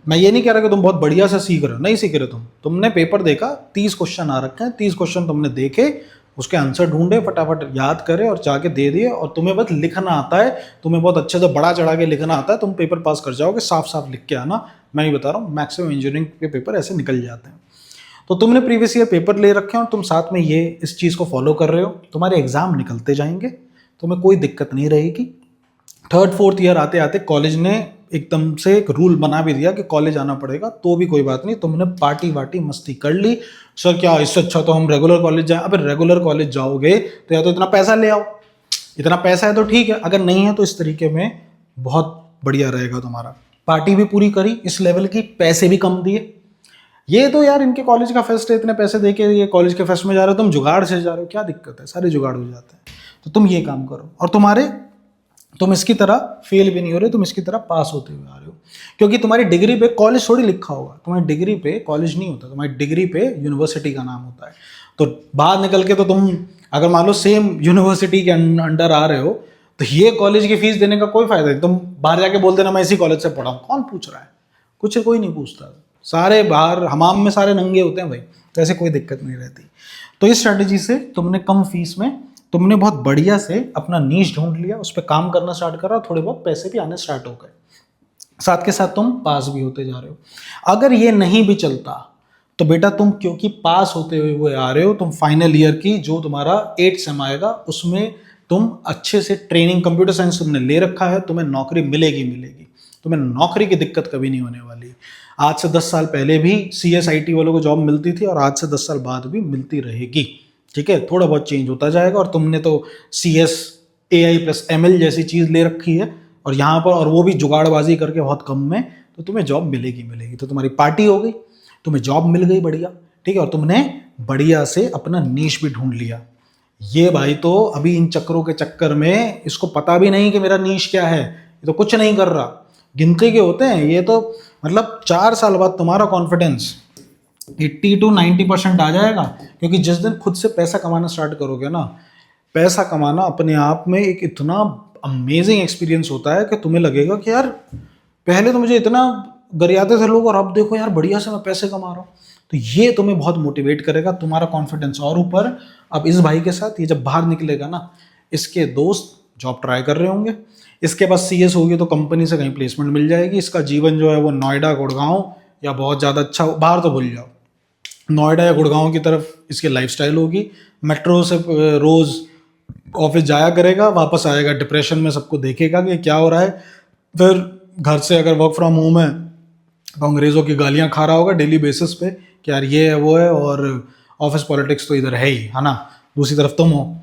मैं ये नहीं कह रहा कि तुम बहुत बढ़िया से सीख रहे हो, नहीं सीख रहे तुमने पेपर देखा, 30 क्वेश्चन आ रखे हैं, 30 क्वेश्चन तुमने देखे, उसके आंसर ढूंढे, फटाफट याद करे और जाके दे दिए, और तुम्हें बस लिखना आता है, तुम्हें बहुत अच्छे से बड़ा चढ़ा के लिखना आता है, तुम पेपर पास कर जाओगे। साफ साफ लिख के आना। मैं ही बता रहा हूँ, मैक्सिमम इंजीनियरिंग के पेपर ऐसे निकल जाते हैं। तो तुमने प्रीवियस ईयर पेपर ले रखे हैं और तुम साथ में ये इस चीज़ को फॉलो कर रहे हो, तुम्हारे एग्जाम निकलते जाएंगे, तुम्हें कोई दिक्कत नहीं रहेगी। थर्ड फोर्थ ईयर आते आते कॉलेज ने एकदम से एक रूल बना भी दिया कि कॉलेज आना पड़ेगा, तो भी कोई बात नहीं, तुमने पार्टी वार्टी मस्ती कर ली, सर क्या इससे अच्छा तो हम रेगुलर कॉलेज जाएं। अब रेगुलर कॉलेज जाओगे तो या तो इतना पैसा ले आओ, इतना पैसा है तो ठीक है, अगर नहीं है तो इस तरीके में बहुत बढ़िया रहेगा तुम्हारा। पार्टी भी पूरी करी इस लेवल की, पैसे भी कम दिए। ये तो यार इनके कॉलेज का फेस्ट है, इतने पैसे दे के ये कॉलेज के फेस्ट में जा रहे हो, तुम जुगाड़ से जा रहे हो, क्या दिक्कत है, सारे जुगाड़ हो जाते हैं। तो तुम ये काम करो, और तुम इसकी तरह फेल भी नहीं हो रहे, तुम इसकी तरह पास होते हुए आ रहे हो, क्योंकि तुम्हारी डिग्री पे कॉलेज थोड़ी लिखा होगा, तुम्हारी डिग्री पे कॉलेज नहीं होता, तुम्हारी डिग्री पे यूनिवर्सिटी का नाम होता है। तो बाहर निकल के तो तुम अगर मान लो सेम यूनिवर्सिटी के अंडर आ रहे हो, तो ये कॉलेज की फीस देने का कोई फायदा नहीं। तुम बाहर जाके बोल देना मैं इसी कॉलेज से पढ़ा हूँ, कौन पूछ रहा है? कुछ कोई नहीं पूछता, सारे बाहर हमाम में सारे नंगे होते हैं भाई, तो ऐसे कोई दिक्कत नहीं रहती। तो इस स्ट्रैटेजी से तुमने कम फीस में तुमने बहुत बढ़िया से अपना नीश ढूंढ लिया, उस पर काम करना स्टार्ट करा, थोड़े बहुत पैसे भी आने स्टार्ट हो गए, साथ के साथ तुम पास भी होते जा रहे हो। अगर ये नहीं भी चलता तो बेटा तुम क्योंकि पास होते हुए आ रहे हो, तुम फाइनल ईयर की जो तुम्हारा 8 सेम आएगा उसमें तुम अच्छे से ट्रेनिंग, कंप्यूटर साइंस तुमने ले रखा है, तुम्हें नौकरी मिलेगी, तुम्हें नौकरी की दिक्कत कभी नहीं होने वाली। आज से 10 साल पहले भी CSIT वालों को जॉब मिलती थी और आज से 10 साल बाद भी मिलती रहेगी, ठीक है। थोड़ा बहुत चेंज होता जाएगा, और तुमने तो CS AI+ML जैसी चीज़ ले रखी है, और यहाँ पर, और वो भी जुगाड़बाजी करके बहुत कम में, तो तुम्हें जॉब मिलेगी। तो तुम्हारी पार्टी हो गई, तुम्हें जॉब मिल गई बढ़िया, ठीक है, और तुमने बढ़िया से अपना नीश भी ढूंढ लिया। ये भाई तो अभी इन चक्करों के चक्कर में इसको पता भी नहीं कि मेरा नीश क्या है, ये तो कुछ नहीं कर रहा, गिनती के होते हैं ये तो। मतलब 4 साल बाद तुम्हारा कॉन्फिडेंस 80 to 90% आ जाएगा, क्योंकि जिस दिन खुद से पैसा कमाना स्टार्ट करोगे ना, पैसा कमाना अपने आप में एक इतना अमेजिंग एक्सपीरियंस होता है कि तुम्हें लगेगा कि यार पहले तो मुझे इतना गरियाते थे लोग, और अब देखो यार बढ़िया से मैं पैसे कमा रहा हूँ। तो ये तुम्हें बहुत मोटिवेट करेगा, तुम्हारा कॉन्फिडेंस और ऊपर। अब इस भाई के साथ ये जब बाहर निकलेगा ना, इसके दोस्त जॉब ट्राई कर रहे होंगे, इसके पास CS होगी तो कंपनी से कहीं प्लेसमेंट मिल जाएगी, इसका जीवन जो है वो नोएडा, गुड़गांव या बहुत ज़्यादा अच्छा, बाहर तो भूल जाओ, नोएडा या गुड़गांव की तरफ इसकी लाइफस्टाइल होगी। मेट्रो से रोज़ ऑफिस जाया करेगा, वापस आएगा डिप्रेशन में, सबको देखेगा कि क्या हो रहा है। फिर घर से अगर वर्क फ्रॉम होम है तो अंग्रेज़ों की गालियाँ खा रहा होगा डेली बेसिस पे कि यार ये है वो है, और ऑफिस पॉलिटिक्स तो इधर है ही, है ना। दूसरी तरफ तुम हो,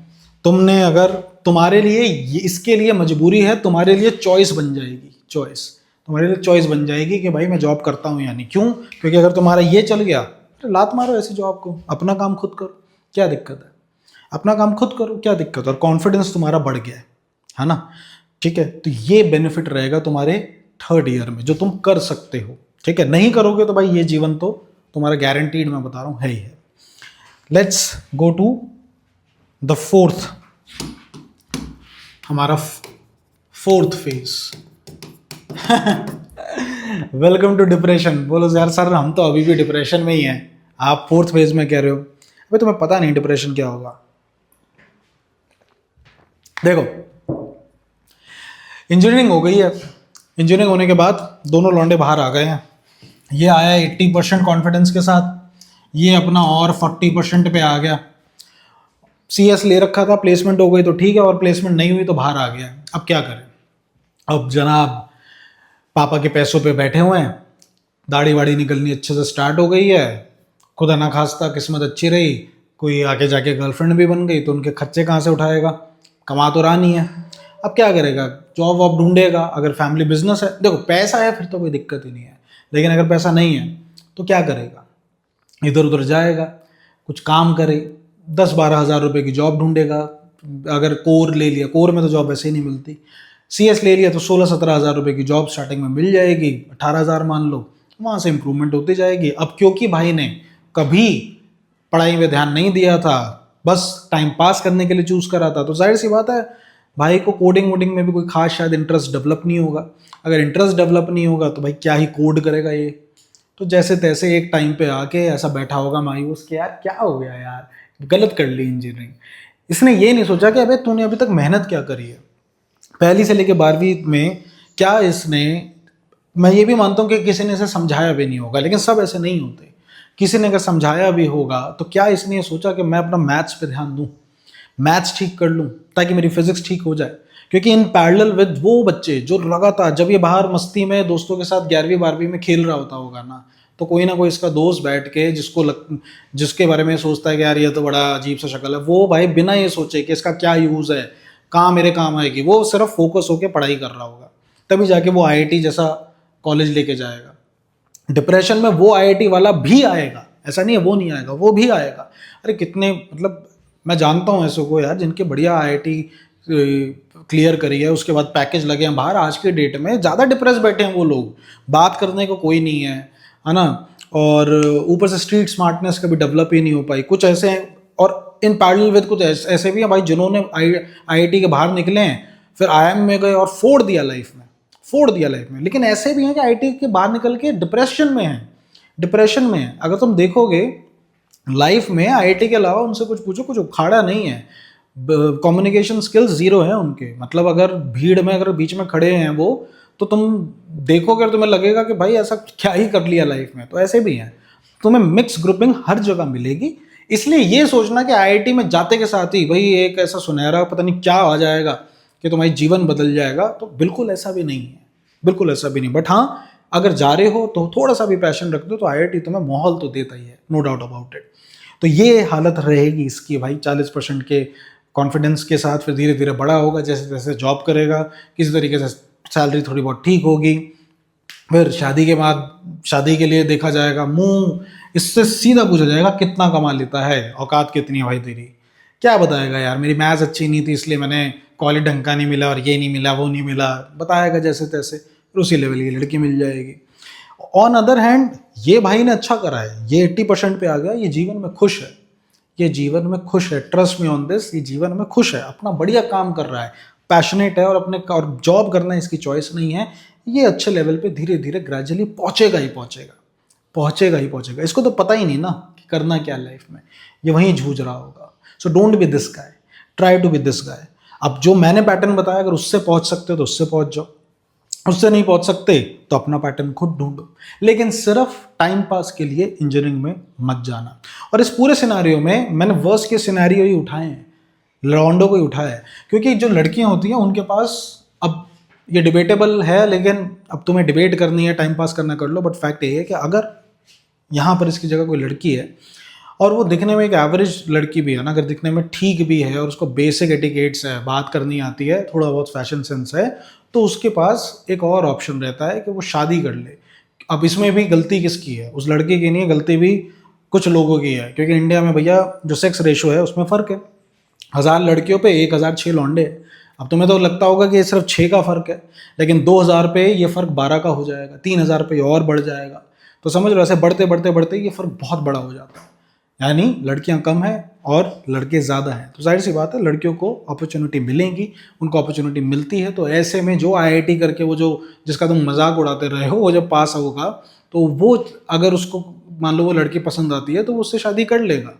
तुमने अगर, तुम्हारे लिए ये, इसके लिए मजबूरी है, तुम्हारे लिए चॉइस बन जाएगी, तुम्हारे लिए चॉइस बन जाएगी कि भाई मैं जॉब करता हूँ यानी। क्यों? क्योंकि अगर तुम्हारा ये चल गया, तो लात मारो ऐसी जॉब को, अपना काम खुद करो, क्या दिक्कत है, अपना काम खुद करो, क्या दिक्कत है, और कॉन्फिडेंस तुम्हारा बढ़ गया है, है ना। ठीक है, तो ये बेनिफिट रहेगा तुम्हारे थर्ड ईयर में जो तुम कर सकते हो। ठीक है, नहीं करोगे तो भाई ये जीवन तो तुम्हारा गारंटीड, मैं बता रहा हूँ, है ही है। Let's go to the fourth, हमारा fourth phase. Welcome to depression. बोलो यार सर हम तो अभी भी डिप्रेशन में ही हैं, आप फोर्थ फेज में कह रहे हो। अभी तुम्हें पता नहीं डिप्रेशन क्या होगा। देखो, इंजीनियरिंग हो गई है, इंजीनियरिंग होने के बाद दोनों लौंडे बाहर आ गए हैं। ये आया 80% कॉन्फिडेंस के साथ, ये अपना और 40% पे आ गया। CS ले रखा था, प्लेसमेंट हो गई तो ठीक है, और प्लेसमेंट नहीं हुई तो बाहर आ गया। अब क्या करें? अब जनाब पापा के पैसों पे बैठे हुए हैं, दाढ़ी वाड़ी निकलनी अच्छे से स्टार्ट हो गई है, खुदा ना खास्ता किस्मत अच्छी रही, कोई आगे जाके गर्लफ्रेंड भी बन गई तो उनके खर्चे कहाँ से उठाएगा? कमा तो रहा नहीं है। अब क्या करेगा? जॉब वॉब ढूंढेगा। अगर फैमिली बिजनेस है, देखो पैसा है फिर तो कोई दिक्कत ही नहीं है, लेकिन अगर पैसा नहीं है तो क्या करेगा? इधर उधर जाएगा, कुछ काम करे, 10-12 हज़ार रुपये की जॉब ढूंढेगा। अगर कोर ले लिया, कोर में तो जॉब वैसे ही नहीं मिलती। CS ले लिया तो 16-17 हज़ार रुपये की जॉब स्टार्टिंग में मिल जाएगी, 18 हज़ार मान लो, वहाँ से इंप्रूवमेंट होती जाएगी। अब क्योंकि भाई ने कभी पढ़ाई में ध्यान नहीं दिया था, बस टाइम पास करने के लिए चूज करा था, तो जाहिर सी बात है भाई को कोडिंग वोडिंग में भी कोई खास शायद इंटरेस्ट डेवलप नहीं होगा। अगर इंटरेस्ट डेवलप नहीं होगा तो भाई क्या ही कोड करेगा ये। तो जैसे तैसे एक टाइम पे आके ऐसा बैठा होगा मायूस कि यार क्या हो गया यार, गलत कर ली इंजीनियरिंग। इसने ये नहीं सोचा कि अबे तूने अभी तक मेहनत क्या करी है, पहली से लेके 12वीं में क्या इसने, मैं ये भी मानता हूँ कि किसी ने इसे समझाया भी नहीं होगा, लेकिन सब ऐसे नहीं होते। किसी ने अगर समझाया भी होगा तो क्या इसने ये सोचा कि मैं अपना मैथ्स पे ध्यान दूँ, मैथ्स ठीक कर लूँ ताकि मेरी फिजिक्स ठीक हो जाए? क्योंकि इन पैरेलल विद वो बच्चे जो लगातार, जब ये बाहर मस्ती में दोस्तों के साथ 11वीं 12वीं में खेल रहा होता होगा ना, तो कोई ना कोई इसका दोस्त बैठ के जिसके बारे में सोचता है कि यार ये तो बड़ा अजीब सा शक्ल है, वो भाई बिना ये सोचे कि इसका क्या यूज़ है, कहाँ मेरे काम आएगी, वो सिर्फ फोकस होकर पढ़ाई कर रहा होगा, तभी जाके वो IIT जैसा कॉलेज लेके जाएगा। डिप्रेशन में वो IIT वाला भी आएगा, ऐसा नहीं है वो नहीं आएगा, वो भी आएगा। अरे कितने, मतलब मैं जानता हूँ ऐसे को यार जिनके बढ़िया IIT क्लियर करी है, उसके बाद पैकेज लगे हैं बाहर, आज के डेट में ज़्यादा डिप्रेस बैठे हैं वो लोग, बात करने को कोई नहीं है ना, और ऊपर से स्ट्रीट स्मार्टनेस कभी डेवलप ही नहीं हो पाई। कुछ ऐसे हैं, और इन पैरेलल विद कुछ ऐसे भी हैं भाई जिन्होंने IIT के बाहर निकले हैं, फिर IIM में गए और फोड़ दिया लाइफ में। लेकिन ऐसे भी हैं कि IIT के बाहर निकल के डिप्रेशन में है। अगर तुम देखोगे लाइफ में IIT के अलावा उनसे कुछ पूछो, कुछ उखाड़ा नहीं है, कम्युनिकेशन स्किल्स जीरो है उनके। मतलब अगर भीड़ में अगर बीच में खड़े हैं वो, तो तुम देखोगे और तुम्हें लगेगा कि भाई ऐसा क्या ही कर लिया लाइफ में। तो ऐसे भी हैं, तुम्हें मिक्स ग्रुपिंग हर जगह मिलेगी। इसलिए ये सोचना कि IIT में जाते के साथ ही भाई एक ऐसा सुनहरा पता नहीं क्या आ जाएगा कि तुम्हारी जीवन बदल जाएगा, तो बिल्कुल ऐसा भी नहीं है, बिल्कुल ऐसा भी नहीं। बट हाँ, अगर जा रहे हो तो थोड़ा सा भी पैशन रख दो तो IIT तुम्हें माहौल तो देता ही है, नो डाउट अबाउट इट। तो ये हालत रहेगी इसकी भाई, 40% के कॉन्फिडेंस के साथ फिर धीरे धीरे बड़ा होगा, जैसे जैसे जॉब करेगा, किसी तरीके से सैलरी थोड़ी बहुत ठीक होगी, फिर शादी के बाद शादी के लिए देखा जाएगा, मुंह इससे सीधा पूछा जाएगा कितना कमा लेता है, औकात कितनी है भाई तेरी। क्या बताएगा यार, मेरी मैथ्स अच्छी नहीं थी इसलिए मैंने कॉलेज ढंग का नहीं मिला, और ये नहीं मिला वो नहीं मिला, बताएगा जैसे तैसे, फिर उसी लेवल की लड़की मिल जाएगी। ऑन अदर हैंड ये भाई ने अच्छा करा है, ये 80% पे आ गया, ये जीवन में खुश है, ट्रस्ट मी ऑन दिस, ये जीवन में खुश है, अपना बढ़िया काम कर रहा है, पैशनेट है, और जॉब करना इसकी चॉइस नहीं है। ये अच्छे लेवल पे धीरे धीरे ग्रेजुअली पहुंचेगा। इसको तो पता ही नहीं ना कि करना क्या लाइफ में, ये वहीं जूझ रहा होगा। So don't be this guy, try to be this guy. अब जो मैंने पैटर्न बताया, अगर उससे पहुंच सकते हो तो उससे पहुंच जाओ, उससे नहीं पहुंच सकते तो अपना पैटर्न खुद ढूंढो, लेकिन सिर्फ टाइम पास के लिए इंजीनियरिंग में मत जाना। और इस पूरे सिनेरियो में मैंने वर्स्ट के सिनेरियो ही उठाए हैं, लॉन्डो को ही उठाया है, क्योंकि जो लड़कियां होती हैं उनके पास, अब ये डिबेटेबल है, लेकिन अब तुम्हें डिबेट करनी है, टाइम पास करना कर लो, बट फैक्ट ये है कि अगर यहाँ पर इसकी जगह कोई लड़की है और वो दिखने में एक एवरेज लड़की भी है ना, अगर दिखने में ठीक भी है और उसको बेसिक एटिकेट्स है, बात करनी आती है, थोड़ा बहुत फैशन सेंस है, तो उसके पास एक और ऑप्शन रहता है कि वो शादी कर ले। अब इसमें भी गलती किसकी है? उस लड़के की नहीं है, गलती भी कुछ लोगों की है, क्योंकि इंडिया में भैया जो सेक्स रेशो है उसमें फ़र्क है, 1000 लड़कियों पे 1006 लौंडे। अब तुम्हें तो लगता होगा कि ये सिर्फ 6 का फर्क है, लेकिन 2000 पे ये फर्क 12 का हो जाएगा, 3000 पे और बढ़ जाएगा। तो समझ लो ऐसे बढ़ते बढ़ते बढ़ते ये फर्क बहुत बड़ा हो जाता है। यानी लड़कियां कम है और लड़के ज़्यादा हैं, तो जाहिर सी बात है लड़कियों को अपॉर्चुनिटी मिलेंगी, उनको अपॉर्चुनिटी मिलती है। तो ऐसे में जो आईआईटी करके वो जो जिसका तुम मजाक उड़ाते रहे हो, वो जब पास होगा तो वो अगर उसको मान लो वो लड़की पसंद आती है तो वो उससे शादी कर लेगा,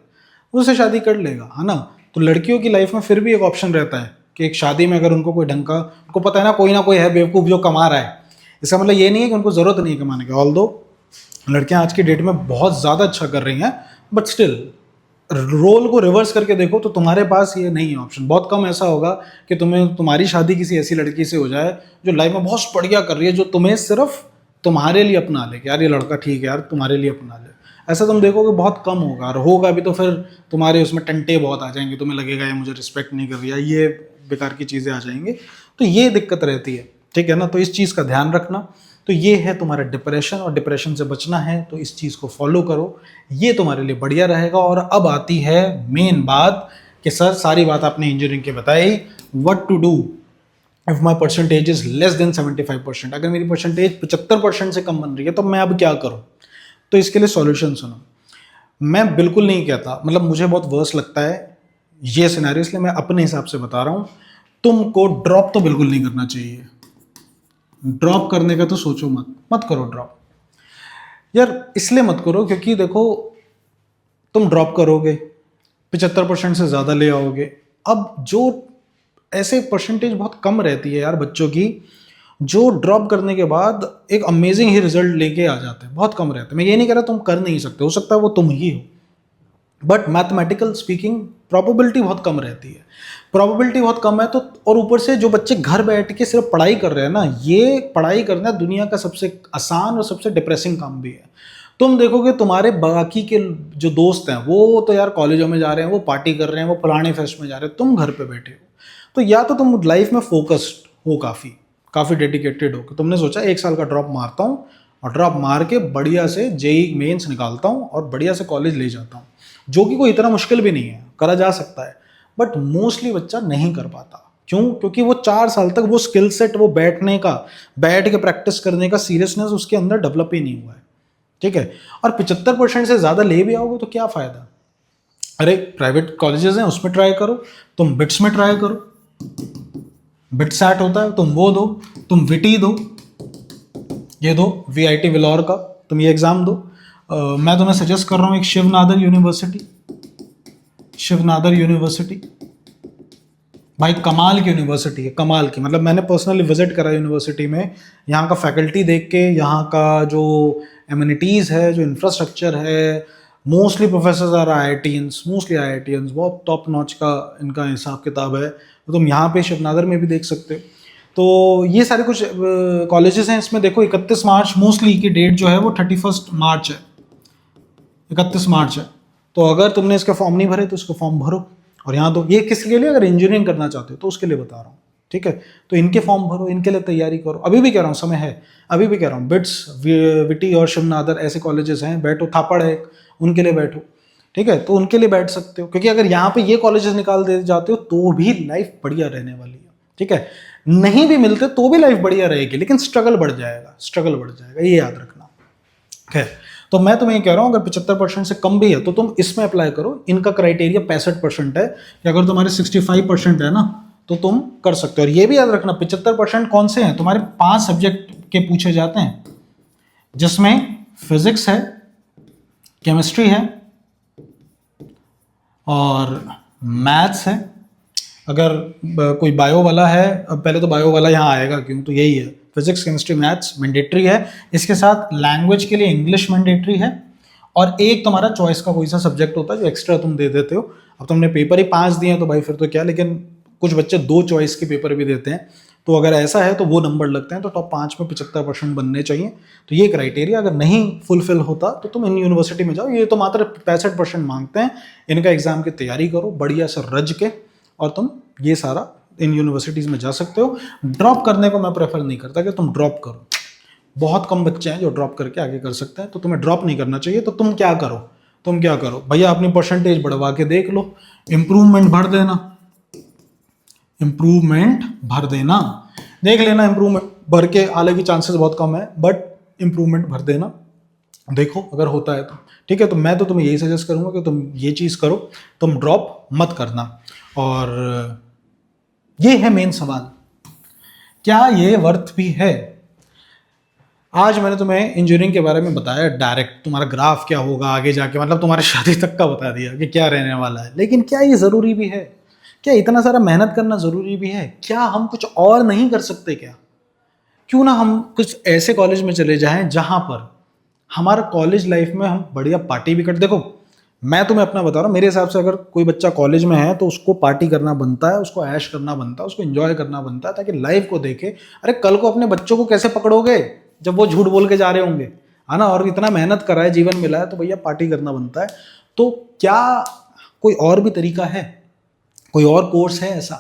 उससे शादी कर लेगा, है ना। तो लड़कियों की लाइफ में फिर भी एक ऑप्शन रहता है कि एक शादी में अगर उनको कोई ढंग का, उनको पता है ना कोई है बेवकूफ़ जो कमा रहा है, इसका मतलब ये नहीं है कि उनको ज़रूरत नहीं है कमाने की। ऑल्दो लड़कियां आज की डेट में बहुत ज़्यादा अच्छा कर रही हैं, बट स्टिल रोल को रिवर्स करके देखो तो तुम्हारे पास ये नहीं है ऑप्शन। बहुत कम ऐसा होगा कि तुम्हारी शादी किसी ऐसी लड़की से हो जाए जो लाइफ में बहुत बढ़िया कर रही है, जो तुम्हें सिर्फ तुम्हारे लिए अपना ले कि यार ये लड़का ठीक है यार तुम्हारे लिए अपना ले। ऐसा तुम देखोगे बहुत कम होगा, और होगा भी तो फिर तुम्हारे उसमें टंटे बहुत आ जाएंगे, तुम्हें लगेगा ये मुझे रिस्पेक्ट नहीं कर रही है, ये बेकार की चीज़ें आ जाएंगी। तो ये दिक्कत रहती है, ठीक है ना। तो इस चीज़ का ध्यान रखना। तो ये है तुम्हारा डिप्रेशन, और डिप्रेशन से बचना है तो इस चीज़ को फॉलो करो, ये तुम्हारे लिए बढ़िया रहेगा। और अब आती है मेन बात कि सर सारी बात आपने इंजीनियरिंग के बताई, what to do if my percentage is less than 75%। अगर मेरी परसेंटेज 75% से कम बन रही है तो मैं अब क्या करूं। तो इसके लिए सॉल्यूशन सुनो। मैं बिल्कुल नहीं कहता, मतलब मुझे बहुत वर्स लगता है ये सिनेरियो, इसलिए मैं अपने हिसाब से बता रहा हूं। तुमको ड्रॉप तो बिल्कुल नहीं करना चाहिए। ड्रॉप करने का तो सोचो मत, मत करो ड्रॉप यार। इसलिए मत करो क्योंकि देखो तुम ड्रॉप करोगे 75% से ज़्यादा ले आओगे। अब जो ऐसे परसेंटेज बहुत कम रहती है यार बच्चों की, जो ड्रॉप करने के बाद एक अमेजिंग ही रिजल्ट लेके आ जाते हैं, बहुत कम रहते हैं। मैं ये नहीं कह रहा तुम कर नहीं सकते, हो सकता है वो तुम ही हो, बट मैथमेटिकल स्पीकिंग प्रोबेबिलिटी बहुत कम रहती है। प्रोबेबिलिटी बहुत कम है तो, और ऊपर से जो बच्चे घर बैठ के सिर्फ पढ़ाई कर रहे हैं ना, ये पढ़ाई करना दुनिया का सबसे आसान और सबसे डिप्रेसिंग काम भी है। तुम देखोगे तुम्हारे बाकी के जो दोस्त हैं वो तो यार कॉलेजों में जा रहे हैं, वो पार्टी कर रहे हैं, वो फलाने फेस्ट में जा रहे हैं, तुम घर पे बैठे हो। तो या तो तुम लाइफ में फोकस्ड हो, काफ़ी डेडिकेटेड हो कि तुमने सोचा 1 साल का ड्रॉप मारता हूँ, और ड्रॉप मार के बढ़िया से जेई मेंस निकालता हूँ और बढ़िया से कॉलेज ले जाता हूँ, जो कि कोई इतना मुश्किल भी नहीं है, करा जा सकता है। बट मोस्टली बच्चा नहीं कर पाता। क्यों? क्योंकि वो 4 साल तक वो स्किल सेट, वो बैठ के प्रैक्टिस करने का सीरियसनेस उसके अंदर डेवलप ही नहीं हुआ है, ठीक है। और 75% से ज़्यादा ले भी आओगे तो क्या फ़ायदा। अरे प्राइवेट कॉलेजेस हैं उसमें ट्राई करो, तुम बिट्स में ट्राई करो, बिट सैट होता है, तुम वो दो, तुम विटी दो, ये दो वीआईटी विलौर का, तुम ये एग्ज़ाम दो। मैं तुम्हें सजेस्ट कर रहा हूँ एक शिवनादर यूनिवर्सिटी, भाई कमाल की यूनिवर्सिटी है, कमाल की। मतलब मैंने पर्सनली विजिट करा यूनिवर्सिटी में, यहाँ का फैकल्टी देख के, यहाँ का जो एमिनिटीज़ है, जो इंफ्रास्ट्रक्चर है, मोस्टली प्रोफेसर्स आर आईआईटीएंस, बहुत टॉप नॉच का इनका हिसाब किताब है। तो तुम यहाँ पे शिवनादर में भी देख सकते हो। तो ये सारे कुछ कॉलेजेस हैं। इसमें देखो 31 मार्च मोस्टली की डेट जो है वो 31 मार्च है, 31 मार्च है। तो अगर तुमने इसका फॉर्म नहीं भरे तो इसको फॉर्म भरो। और यहाँ तो ये किसके लिए, अगर इंजीनियरिंग करना चाहते हो तो उसके लिए बता रहा हूँ, ठीक है। तो इनके फॉर्म भरो, इनके लिए तैयारी करो। अभी भी कह रहा हूँ, समय है, अभी भी कह रहा हूँ। बिट्स, विटी और शिवनादर ऐसे कॉलेजेस हैं, बैठो। थापड़ है, उनके लिए बैठो, ठीक है। तो उनके लिए बैठ सकते हो, क्योंकि अगर यहाँ पे ये कॉलेजेस निकाल दे जाते हो तो भी लाइफ बढ़िया रहने वाली है, ठीक है। नहीं भी मिलते तो भी लाइफ बढ़िया रहेगी, लेकिन स्ट्रगल बढ़ जाएगा, ये याद रखना। खैर, तो मैं तुम्हें कह रहा हूँ अगर 75% से कम भी है तो तुम इसमें अप्लाई करो। इनका क्राइटेरिया 65% है कि अगर तुम्हारे 65% है ना तो तुम कर सकते हो। और ये भी याद रखना 75% कौन से हैं, तुम्हारे 5 सब्जेक्ट के पूछे जाते हैं, जिसमें फिजिक्स है, केमिस्ट्री है और मैथ्स है। अगर कोई बायो वाला है, अब पहले तो बायो वाला यहाँ आएगा क्यों, तो यही है, फिजिक्स केमिस्ट्री मैथ्स मैंडेटरी है। इसके साथ लैंग्वेज के लिए इंग्लिश मैंडेटरी है, और एक तुम्हारा चॉइस का कोई सा सब्जेक्ट होता है जो एक्स्ट्रा तुम दे देते हो। अब तुमने पेपर ही 5 दिए हैं तो भाई फिर तो क्या, लेकिन कुछ बच्चे 2 चॉइस के पेपर भी देते हैं, तो अगर ऐसा है तो वो नंबर लगते हैं। तो टॉप 5 में 75% बनने चाहिए। तो ये क्राइटेरिया अगर नहीं फुलफिल होता तो तुम इन यूनिवर्सिटी में जाओ। ये तो मात्र 65% मांगते हैं। इनका एग्जाम की तैयारी करो बढ़िया से रज के, और तुम ये सारा इन यूनिवर्सिटीज़ में जा सकते हो। ड्रॉप करने को मैं प्रेफर नहीं करता कि तुम ड्रॉप करो। बहुत कम बच्चे हैं जो ड्रॉप करके आगे कर सकते हैं, तो तुम्हें ड्रॉप नहीं करना चाहिए। तो तुम क्या करो भैया, अपनी परसेंटेज बढ़वा के देख लो, इम्प्रूवमेंट भर देना, इम्प्रूवमेंट भर देना। देख लेना, इम्प्रूवमेंट भर के आने की चांसेस बहुत कम है, बट इम्प्रूवमेंट भर देना, देखो अगर होता है तो ठीक है। तो मैं तो तुम्हें यही सजेस्ट करूंगा कि तुम ये चीज़ करो, तुम ड्रॉप मत करना। और ये है मेन सवाल, क्या ये वर्थ भी है? आज मैंने तुम्हें इंजीनियरिंग के बारे में बताया डायरेक्ट, तुम्हारा ग्राफ क्या होगा आगे जाके, मतलब तुम्हारे शादी तक का बता दिया कि क्या रहने वाला है। लेकिन क्या ये ज़रूरी भी है? क्या इतना सारा मेहनत करना ज़रूरी भी है? क्या हम कुछ और नहीं कर सकते क्या? क्यों ना हम कुछ ऐसे कॉलेज में चले जाएं जहां पर हमारा कॉलेज लाइफ में हम बढ़िया पार्टी भी कर। देखो मैं तुम्हें अपना बता रहा हूँ, मेरे हिसाब से अगर कोई बच्चा कॉलेज में है तो उसको पार्टी करना बनता है, उसको ऐश करना बनता है, उसको एंजॉय करना बनता है, ताकि लाइफ को देखे। अरे कल को अपने बच्चों को कैसे पकड़ोगे जब वो झूठ बोल के जा रहे होंगे, है ना? और इतना मेहनत करा है, जीवन मिला है, तो भैया पार्टी करना बनता है। तो क्या कोई और भी तरीका है, कोई और कोर्स है ऐसा?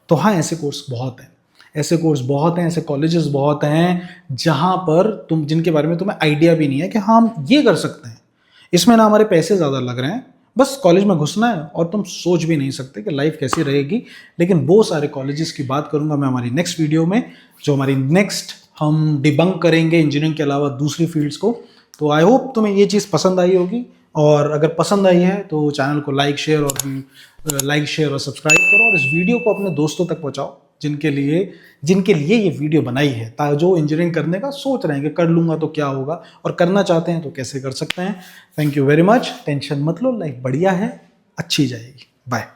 तो हाँ, ऐसे कोर्स बहुत हैं, ऐसे कोर्स बहुत हैं, ऐसे कॉलेजेस बहुत हैं जहाँ पर तुम, जिनके बारे में तुम्हें आइडिया भी नहीं है कि हाँ हम ये कर सकते हैं, इसमें ना हमारे पैसे ज़्यादा लग रहे हैं, बस कॉलेज में घुसना है और तुम सोच भी नहीं सकते कि लाइफ कैसी रहेगी। लेकिन वो सारे कॉलेजेस की बात करूंगा मैं हमारी नेक्स्ट वीडियो में, जो हमारी नेक्स्ट हम डिबंक करेंगे इंजीनियरिंग के अलावा दूसरी फील्ड्स को। तो आई होप तुम्हें ये चीज़ पसंद आई होगी, और अगर पसंद आई है तो चैनल को लाइक शेयर और सब्सक्राइब करो, और इस वीडियो को अपने दोस्तों तक पहुंचाओ जिनके लिए ये वीडियो बनाई है, ताकि जो इंजीनियरिंग करने का सोच रहे हैं कि कर लूंगा तो क्या होगा, और करना चाहते हैं तो कैसे कर सकते हैं। Thank you very much, tension मत लो, लाइफ बढ़िया है, अच्छी जाएगी। बाय।